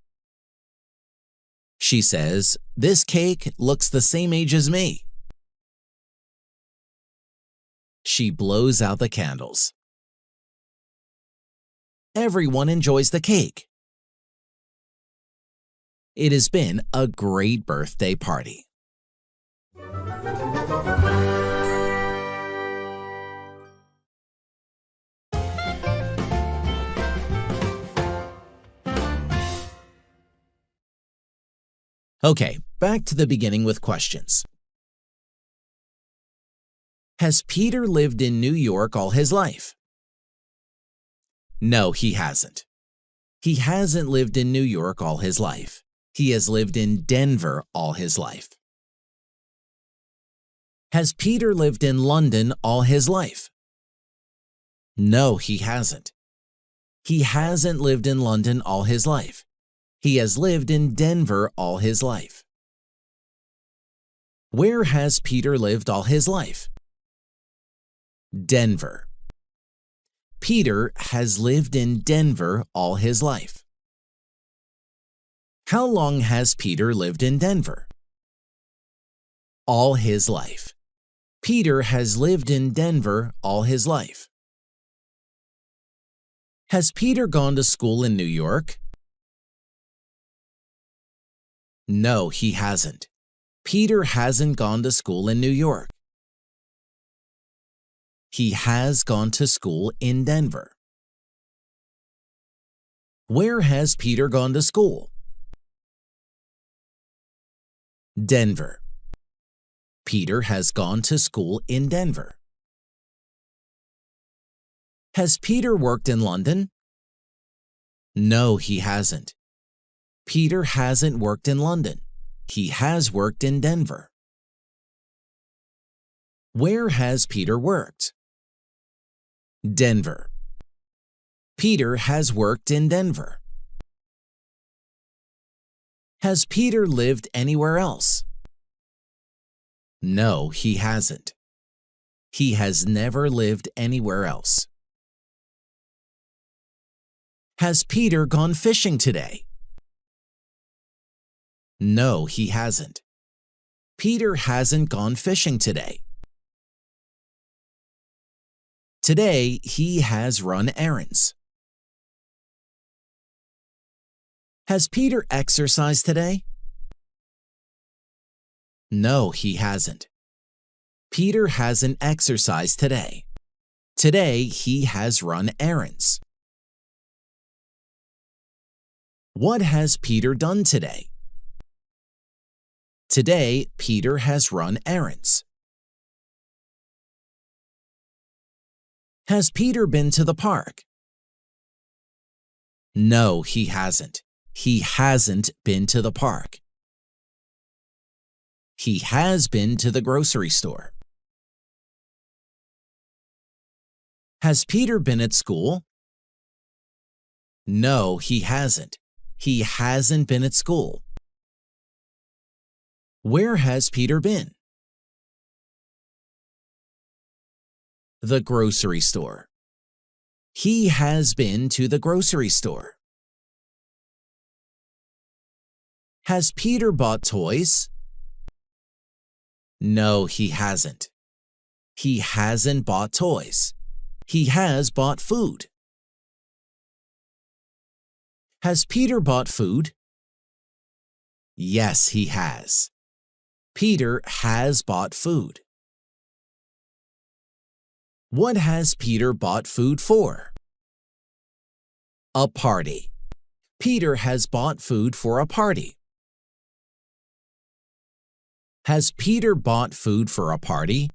She says, "This cake looks the same age as me." She blows out the candles. Everyone enjoys the cake. It has been a great birthday party. Okay, back to the beginning with questions. Has Peter lived in New York all his life? No, he hasn't. He hasn't lived in New York all his life. He has lived in Denver all his life. Has Peter lived in London all his life? No, he hasn't. He hasn't lived in London all his life. He has lived in Denver all his life. Where has Peter lived all his life? Denver. Peter has lived in Denver all his life. How long has Peter lived in Denver? All his life. Peter has lived in Denver all his life. Has Peter gone to school in New York? No, he hasn't. Peter hasn't gone to school in New York. He has gone to school in Denver. Where has Peter gone to school? Denver. Peter has gone to school in Denver. Has Peter worked in London? No, he hasn't. Peter hasn't worked in London. He has worked in Denver. Where has Peter worked? Denver. Peter has worked in Denver. Has Peter lived anywhere else? No, he hasn't. He has never lived anywhere else. Has Peter gone fishing today? No, he hasn't. Peter hasn't gone fishing today. Today, he has run errands. Has Peter exercised today? No, he hasn't. Peter hasn't exercised today. Today, he has run errands. What has Peter done today? Today, Peter has run errands. Has Peter been to the park? No, he hasn't. He hasn't been to the park. He has been to the grocery store. Has Peter been at school? No, he hasn't. He hasn't been at school. Where has Peter been? The grocery store. He has been to the grocery store. Has Peter bought toys? No, he hasn't. He hasn't bought toys. He has bought food. Has Peter bought food? Yes, he has. Peter has bought food. What has Peter bought food for? A party. Peter has bought food for a party. Has Peter bought food for a party?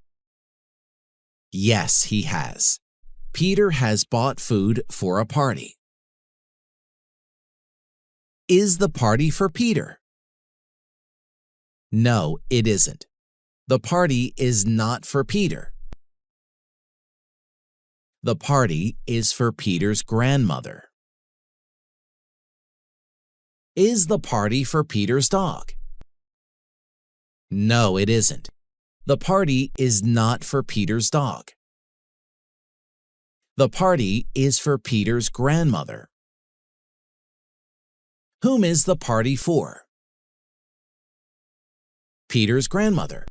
Yes, he has. Peter has bought food for a party. Is the party for Peter? No, it isn't. The party is not for Peter. The party is for Peter's grandmother. Is the party for Peter's dog? No, it isn't. The party is not for Peter's dog. The party is for Peter's grandmother. Whom is the party for? Peter's grandmother.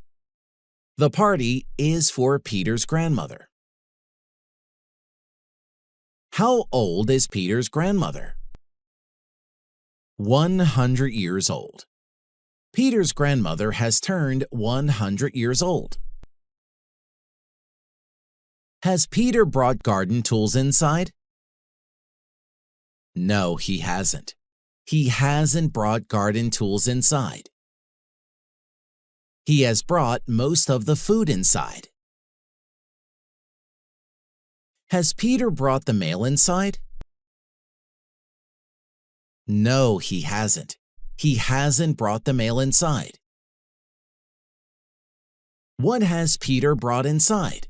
The party is for Peter's grandmother. How old is Peter's grandmother? 100 years old. Peter's grandmother has turned 100 years old. Has Peter brought garden tools inside? No, he hasn't. He hasn't brought garden tools inside. He has brought most of the food inside. Has Peter brought the mail inside? No, he hasn't. He hasn't brought the mail inside. What has Peter brought inside?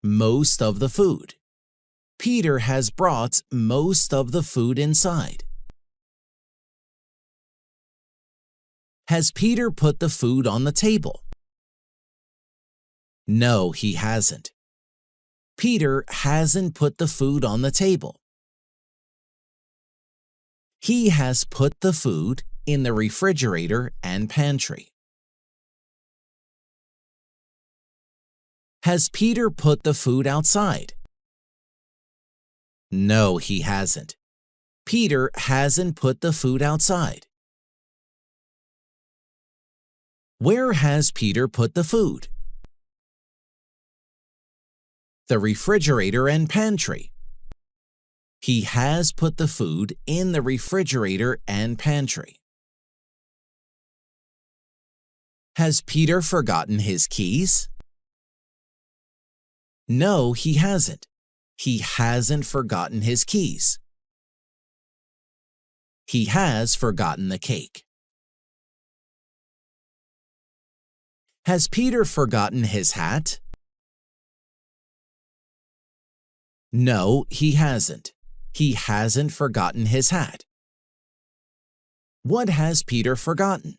Most of the food. Peter has brought most of the food inside. Has Peter put the food on the table? No, he hasn't. Peter hasn't put the food on the table. He has put the food in the refrigerator and pantry. Has Peter put the food outside? No, he hasn't. Peter hasn't put the food outside. Where has Peter put the food? The refrigerator and pantry. He has put the food in the refrigerator and pantry. Has Peter forgotten his keys? No, he hasn't. He hasn't forgotten his keys. He has forgotten the cake. Has Peter forgotten his hat? No, he hasn't. He hasn't forgotten his hat. What has Peter forgotten?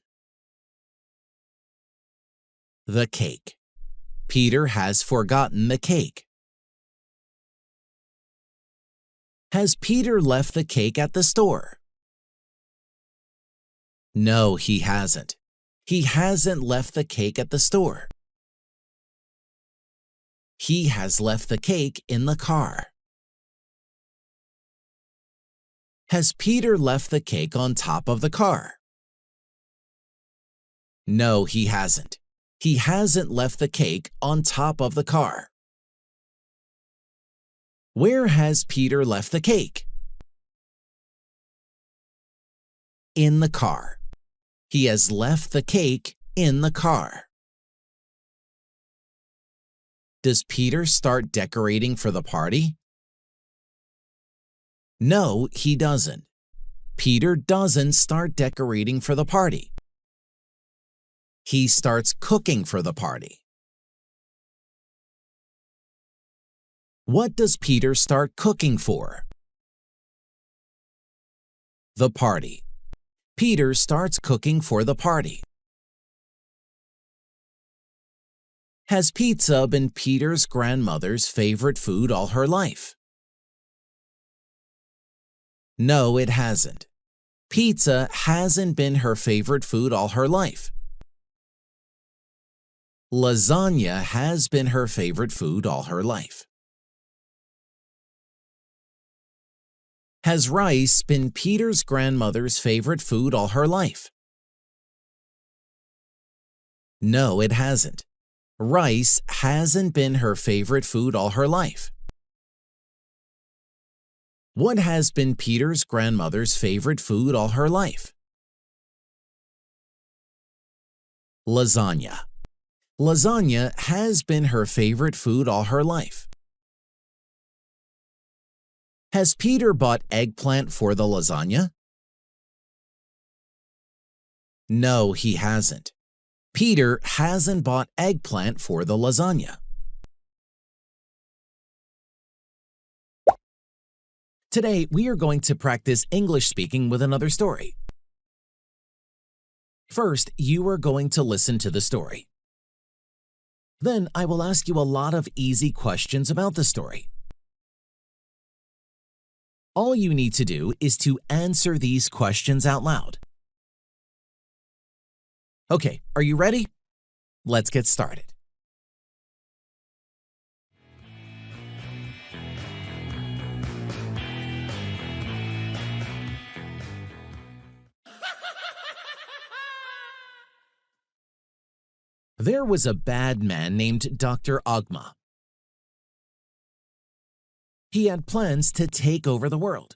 The cake. Peter has forgotten the cake. Has Peter left the cake at the store? No, he hasn't. He hasn't left the cake at the store. He has left the cake in the car. Has Peter left the cake on top of the car? No, he hasn't. He hasn't left the cake on top of the car. Where has Peter left the cake? In the car. He has left the cake in the car. Does Peter start decorating for the party? No, he doesn't. Peter doesn't start decorating for the party. He starts cooking for the party. What does Peter start cooking for? The party. Peter starts cooking for the party. Has pizza been Peter's grandmother's favorite food all her life? No, it hasn't. Pizza hasn't been her favorite food all her life. Lasagna has been her favorite food all her life. Has rice been Peter's grandmother's favorite food all her life? No, it hasn't. Rice hasn't been her favorite food all her life. What has been Peter's grandmother's favorite food all her life? Lasagna. Lasagna has been her favorite food all her life. Has Peter bought eggplant for the lasagna? No, he hasn't. Peter hasn't bought eggplant for the lasagna. Today, we are going to practice English speaking with another story. First, you are going to listen to the story. Then, I will ask you a lot of easy questions about the story. All you need to do is to answer these questions out loud. Okay, are you ready? Let's get started. There was a bad man named Dr. Agma. He had plans to take over the world.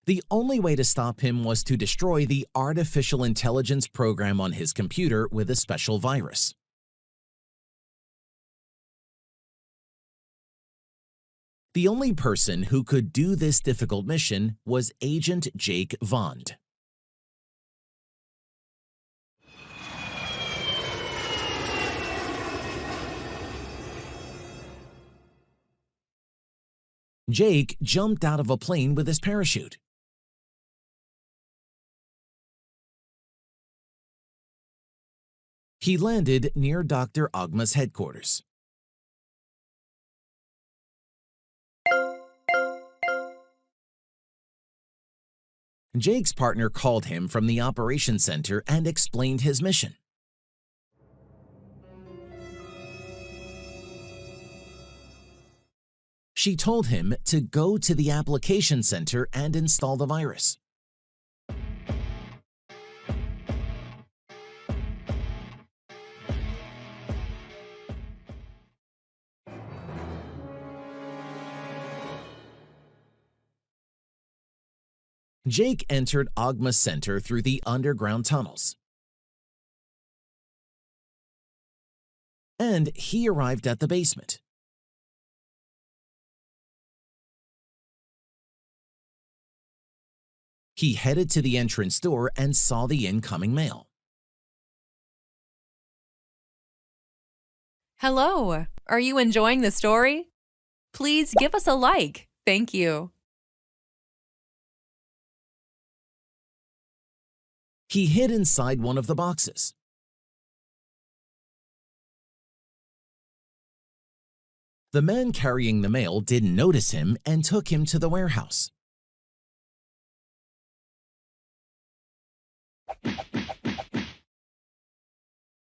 The only way to stop him was to destroy the artificial intelligence program on his computer with a special virus. The only person who could do this difficult mission was Agent Jake Vond. Jake jumped out of a plane with his parachute. He landed near Dr. Agma's headquarters. Jake's partner called him from the operations center and explained his mission. She told him to go to the application center and install the virus. Jake entered Agma's center through the underground tunnels. And he arrived at the basement. He headed to the entrance door and saw the incoming mail. Hello, are you enjoying the story? Please give us a like. Thank you. He hid inside one of the boxes. The man carrying the mail didn't notice him and took him to the warehouse.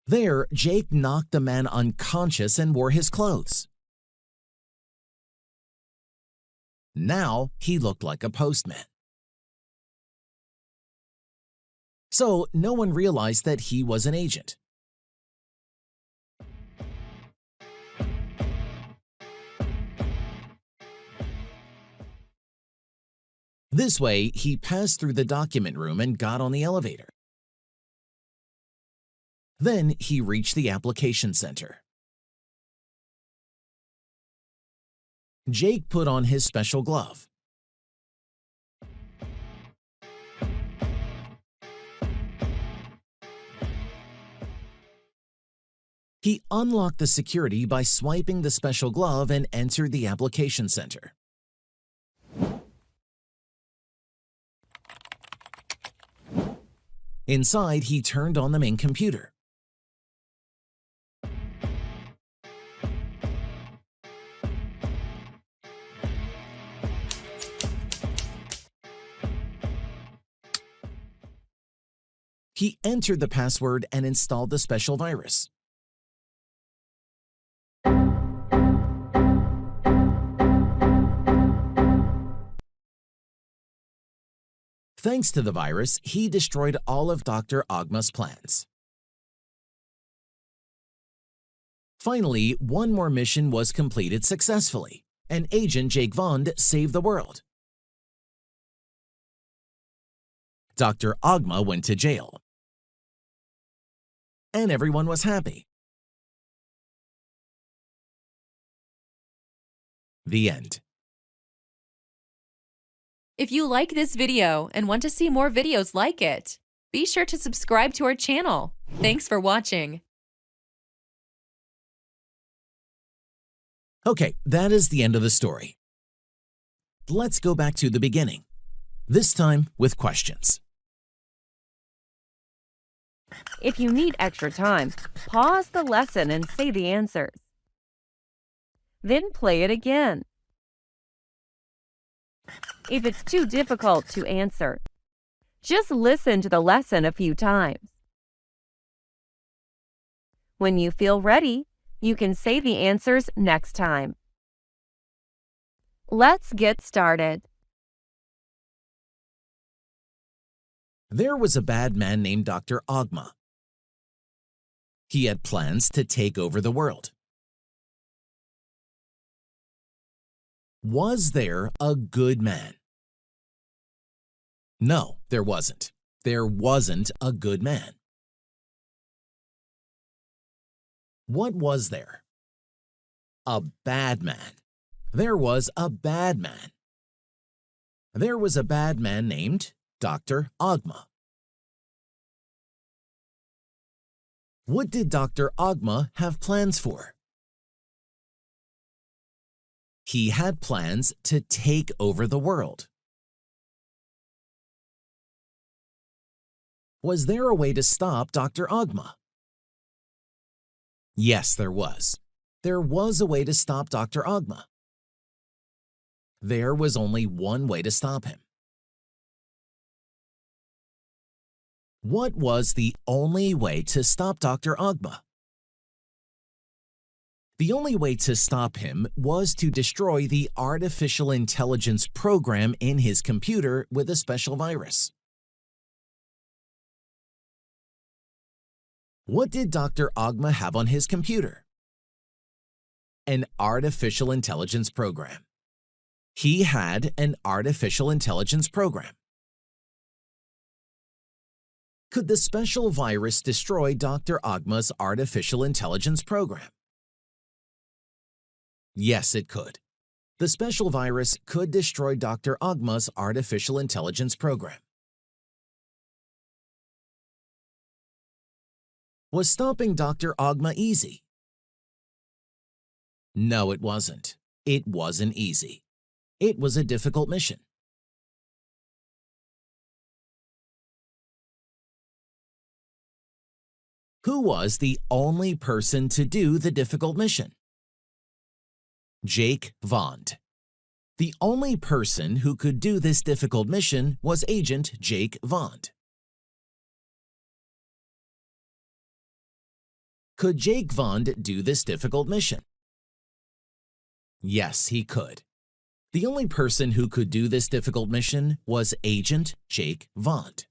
There, Jake knocked the man unconscious and wore his clothes. Now he looked like a postman. So no one realized that he was an agent. This way, he passed through the document room and got on the elevator. Then he reached the application center. Jake put on his special glove. He unlocked the security by swiping the special glove and entered the application center. Inside, he turned on the main computer. He entered the password and installed the special virus. Thanks to the virus, he destroyed all of Dr. Agma's plans. Finally, one more mission was completed successfully, and Agent Jake Vond saved the world. Dr. Agma went to jail, and everyone was happy. The end. If you like this video and want to see more videos like it, be sure to subscribe to our channel. Thanks for watching. Okay, that is the end of the story. Let's go back to the beginning, this time with questions. If you need extra time, pause the lesson and say the answers. Then play it again. If it's too difficult to answer, just listen to the lesson a few times. When you feel ready, you can say the answers next time. Let's get started. There was a bad man named Dr. Ogma. He had plans to take over the world. Was there a good man? No, there wasn't. There wasn't a good man. What was there? A bad man. There was a bad man. There was a bad man named Dr. Ogma. What did Dr. Ogma have plans for? He had plans to take over the world. Was there a way to stop Dr. Ogma? Yes, there was. There was a way to stop Dr. Ogma. There was only one way to stop him. What was the only way to stop Dr. Ogma? The only way to stop him was to destroy the artificial intelligence program in his computer with a special virus. What did Dr. Ogma have on his computer? An artificial intelligence program. He had an artificial intelligence program. Could the special virus destroy Dr. Ogma's artificial intelligence program? Yes, it could. The special virus could destroy Dr. Ogma's artificial intelligence program. Was stopping Dr. Ogma easy? No, it wasn't. It wasn't easy. It was a difficult mission. Who was the only person to do the difficult mission? Jake Vond. The only person who could do this difficult mission was Agent Jake Vond. Could Jake Vond do this difficult mission? Yes, he could. The only person who could do this difficult mission was Agent Jake Vond.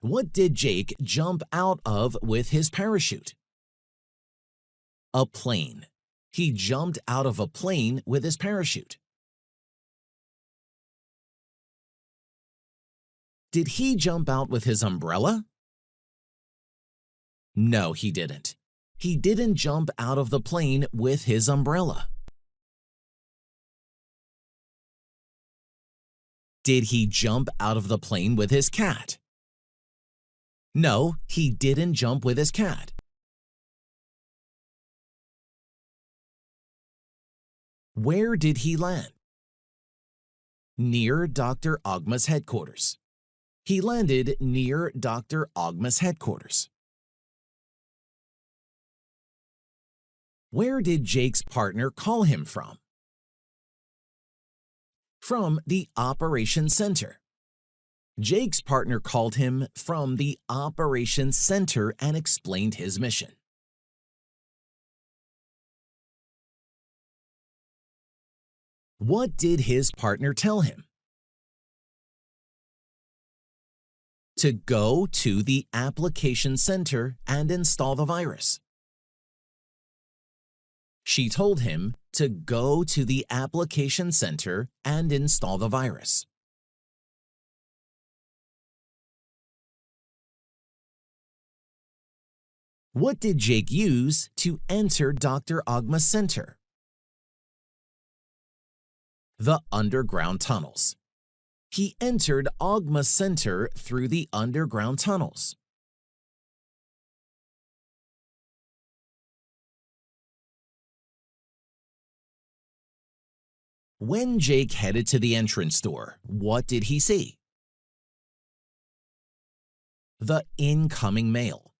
What did Jake jump out of with his parachute? A plane. He jumped out of a plane with his parachute. Did he jump out with his umbrella? No, he didn't. He didn't jump out of the plane with his umbrella. Did he jump out of the plane with his cat? No, he didn't jump with his cat. Where did he land? Near Dr. Ogma's headquarters. He landed near Dr. Ogma's headquarters. Where did Jake's partner call him from? From the operations center. Jake's partner called him from the operations center and explained his mission. What did his partner tell him? To go to the application center and install the virus. She told him to go to the application center and install the virus. What did Jake use to enter Dr. Ogma's center? The underground tunnels. He entered Ogma's center through the underground tunnels. When Jake headed to the entrance door, what did he see? The incoming mail.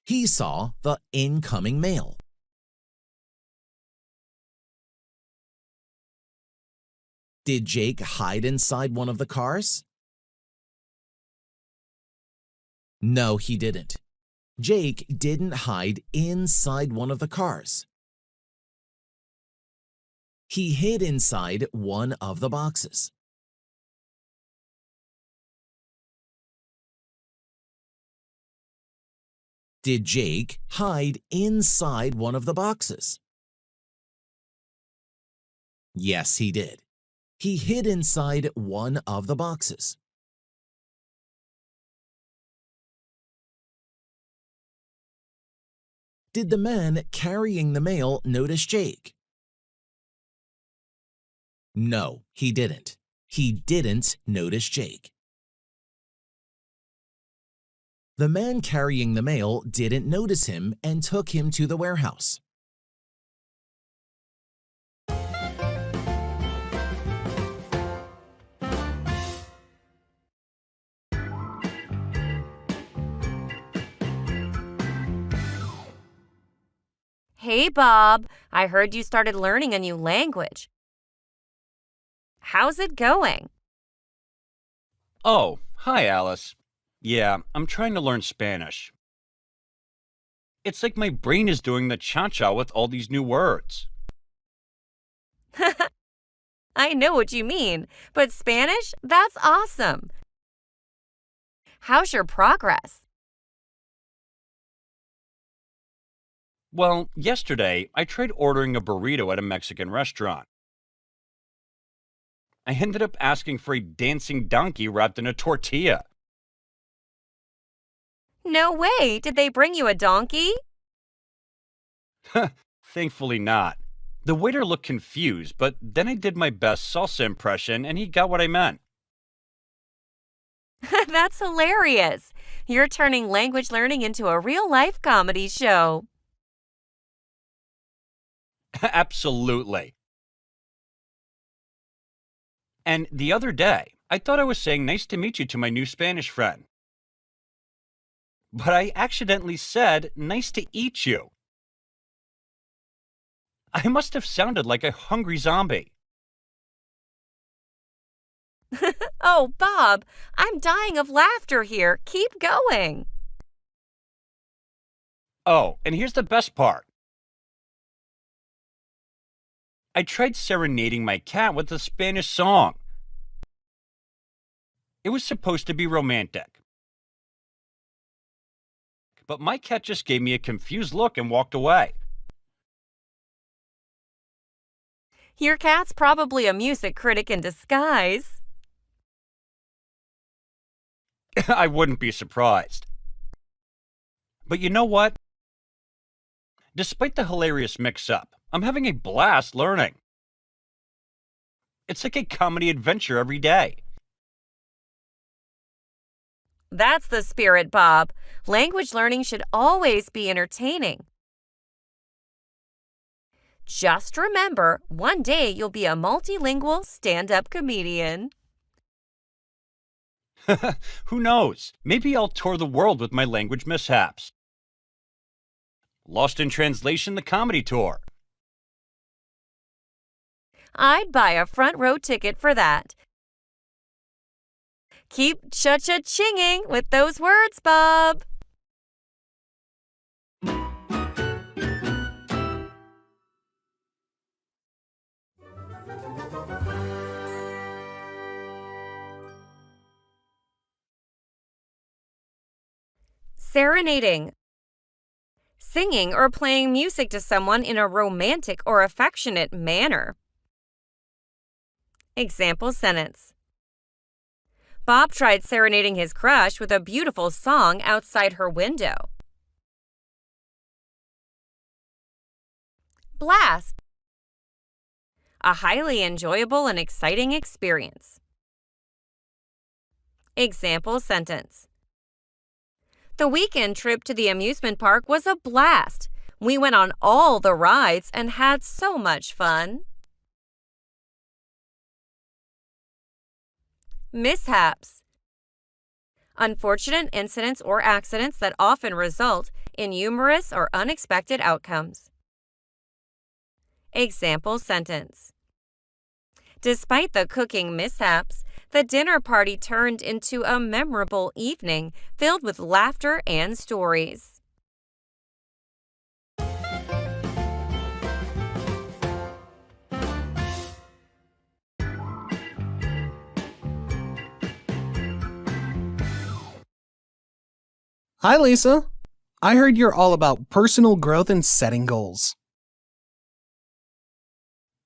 He saw the incoming mail. Did Jake hide inside one of the cars? No, he didn't. Jake didn't hide inside one of the cars. He hid inside one of the boxes. Did Jake hide inside one of the boxes? Yes, he did. He hid inside one of the boxes. Did the man carrying the mail notice Jake? No, he didn't. He didn't notice Jake. The man carrying the mail didn't notice him and took him to the warehouse. Hey, Bob. I heard you started learning a new language. How's it going? Oh, hi, Alice. Yeah, I'm trying to learn Spanish. It's like my brain is doing the cha-cha with all these new words. I know what you mean, but Spanish? That's awesome. How's your progress? Well, yesterday, I tried ordering a burrito at a Mexican restaurant. I ended up asking for a dancing donkey wrapped in a tortilla. No way! Did they bring you a donkey? Thankfully not. The waiter looked confused, but then I did my best salsa impression and he got what I meant. That's hilarious. You're turning language learning into a real-life comedy show. Absolutely. And the other day, I thought I was saying nice to meet you to my new Spanish friend. But I accidentally said nice to eat you. I must have sounded like a hungry zombie. Oh, Bob, I'm dying of laughter here. Keep going. Oh, and here's the best part. I tried serenading my cat with a Spanish song. It was supposed to be romantic. But my cat just gave me a confused look and walked away. Your cat's probably a music critic in disguise. I wouldn't be surprised. But you know what? Despite the hilarious mix-up, I'm having a blast learning. It's like a comedy adventure every day. That's the spirit, Bob. Language learning should always be entertaining. Just remember, one day you'll be a multilingual stand-up comedian. Who knows? Maybe I'll tour the world with my language mishaps. Lost in Translation, the comedy tour. I'd buy a front row ticket for that. Keep cha-cha-chinging with those words, Bob. Serenading. Singing or playing music to someone in a romantic or affectionate manner. Example sentence. Bob tried serenading his crush with a beautiful song outside her window. Blast. A highly enjoyable and exciting experience. Example sentence. The weekend trip to the amusement park was a blast. We went on all the rides and had so much fun. Mishaps. Unfortunate incidents or accidents that often result in humorous or unexpected outcomes. Example sentence. Despite the cooking mishaps, the dinner party turned into a memorable evening filled with laughter and stories. Hi, Lisa. I heard you're all about personal growth and setting goals.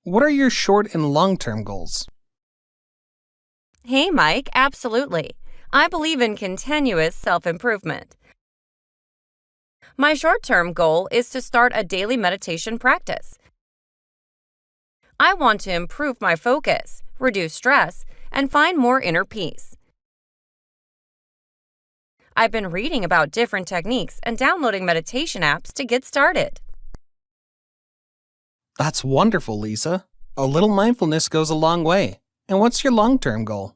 What are your short and long-term goals? Hey, Mike, absolutely. I believe in continuous self-improvement. My short-term goal is to start a daily meditation practice. I want to improve my focus, reduce stress, and find more inner peace. I've been reading about different techniques and downloading meditation apps to get started. That's wonderful, Lisa. A little mindfulness goes a long way. And what's your long-term goal?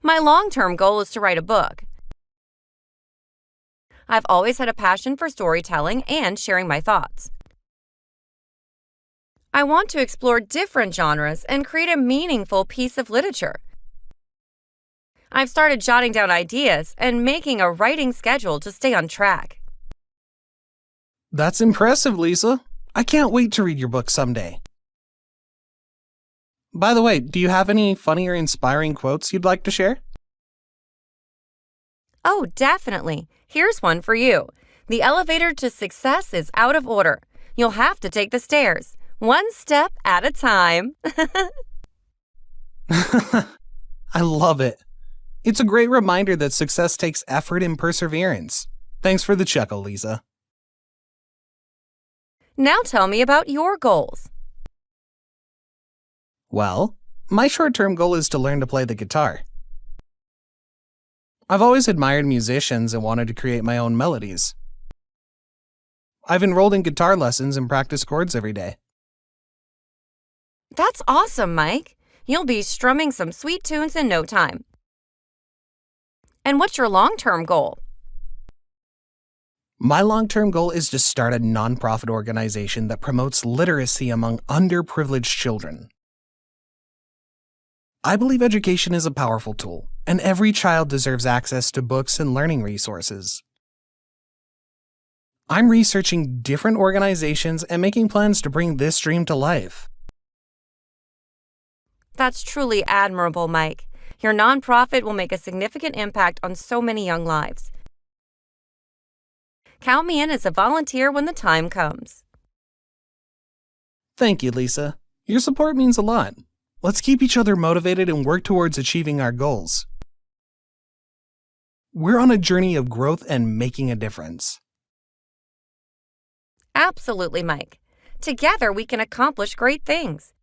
My long-term goal is to write a book. I've always had a passion for storytelling and sharing my thoughts. I want to explore different genres and create a meaningful piece of literature. I've started jotting down ideas and making a writing schedule to stay on track. That's impressive, Lisa. I can't wait to read your book someday. By the way, do you have any funny or inspiring quotes you'd like to share? Oh, definitely. Here's one for you. The elevator to success is out of order. You'll have to take the stairs, one step at a time. I love it. It's a great reminder that success takes effort and perseverance. Thanks for the chuckle, Lisa. Now tell me about your goals. Well, my short-term goal is to learn to play the guitar. I've always admired musicians and wanted to create my own melodies. I've enrolled in guitar lessons and practice chords every day. That's awesome, Mike. You'll be strumming some sweet tunes in no time. And what's your long-term goal? My long-term goal is to start a nonprofit organization that promotes literacy among underprivileged children. I believe education is a powerful tool, and every child deserves access to books and learning resources. I'm researching different organizations and making plans to bring this dream to life. That's truly admirable, Mike. Your nonprofit will make a significant impact on so many young lives. Count me in as a volunteer when the time comes. Thank you, Lisa. Your support means a lot. Let's keep each other motivated and work towards achieving our goals. We're on a journey of growth and making a difference. Absolutely, Mike. Together we can accomplish great things.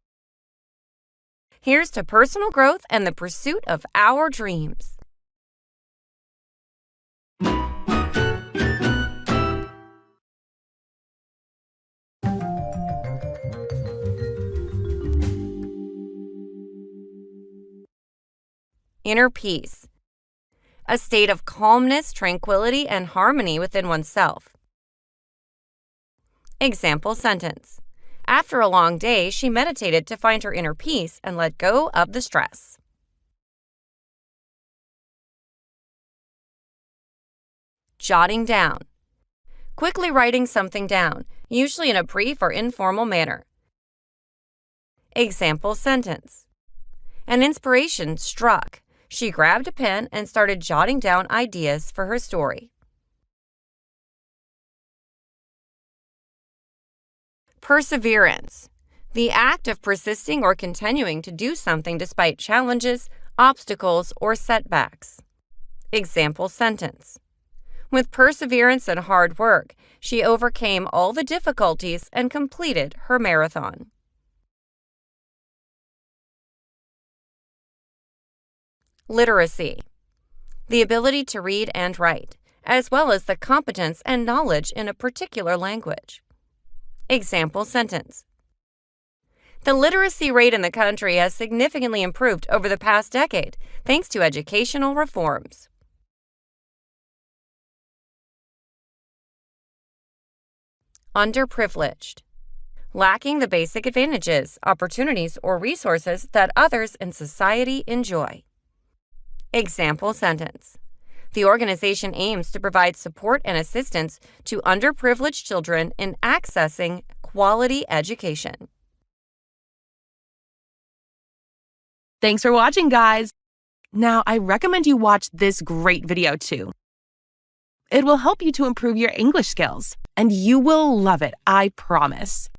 Here's to personal growth and the pursuit of our dreams. Inner peace. A state of calmness, tranquility, and harmony within oneself. Example sentence. After a long day, she meditated to find her inner peace and let go of the stress. Jotting down. Quickly writing something down, usually in a brief or informal manner. Example sentence. An inspiration struck. She grabbed a pen and started jotting down ideas for her story. Perseverance. The act of persisting or continuing to do something despite challenges, obstacles, or setbacks. Example sentence. With perseverance and hard work, she overcame all the difficulties and completed her marathon. Literacy. The ability to read and write, as well as the competence and knowledge in a particular language. Example sentence. The literacy rate in the country has significantly improved over the past decade, thanks to educational reforms. Underprivileged. Lacking the basic advantages, opportunities, or resources that others in society enjoy. Example sentence. The organization aims to provide support and assistance to underprivileged children in accessing quality education. Thanks for watching, guys. Now, I recommend you watch this great video too. It will help you to improve your English skills, and you will love it, I promise.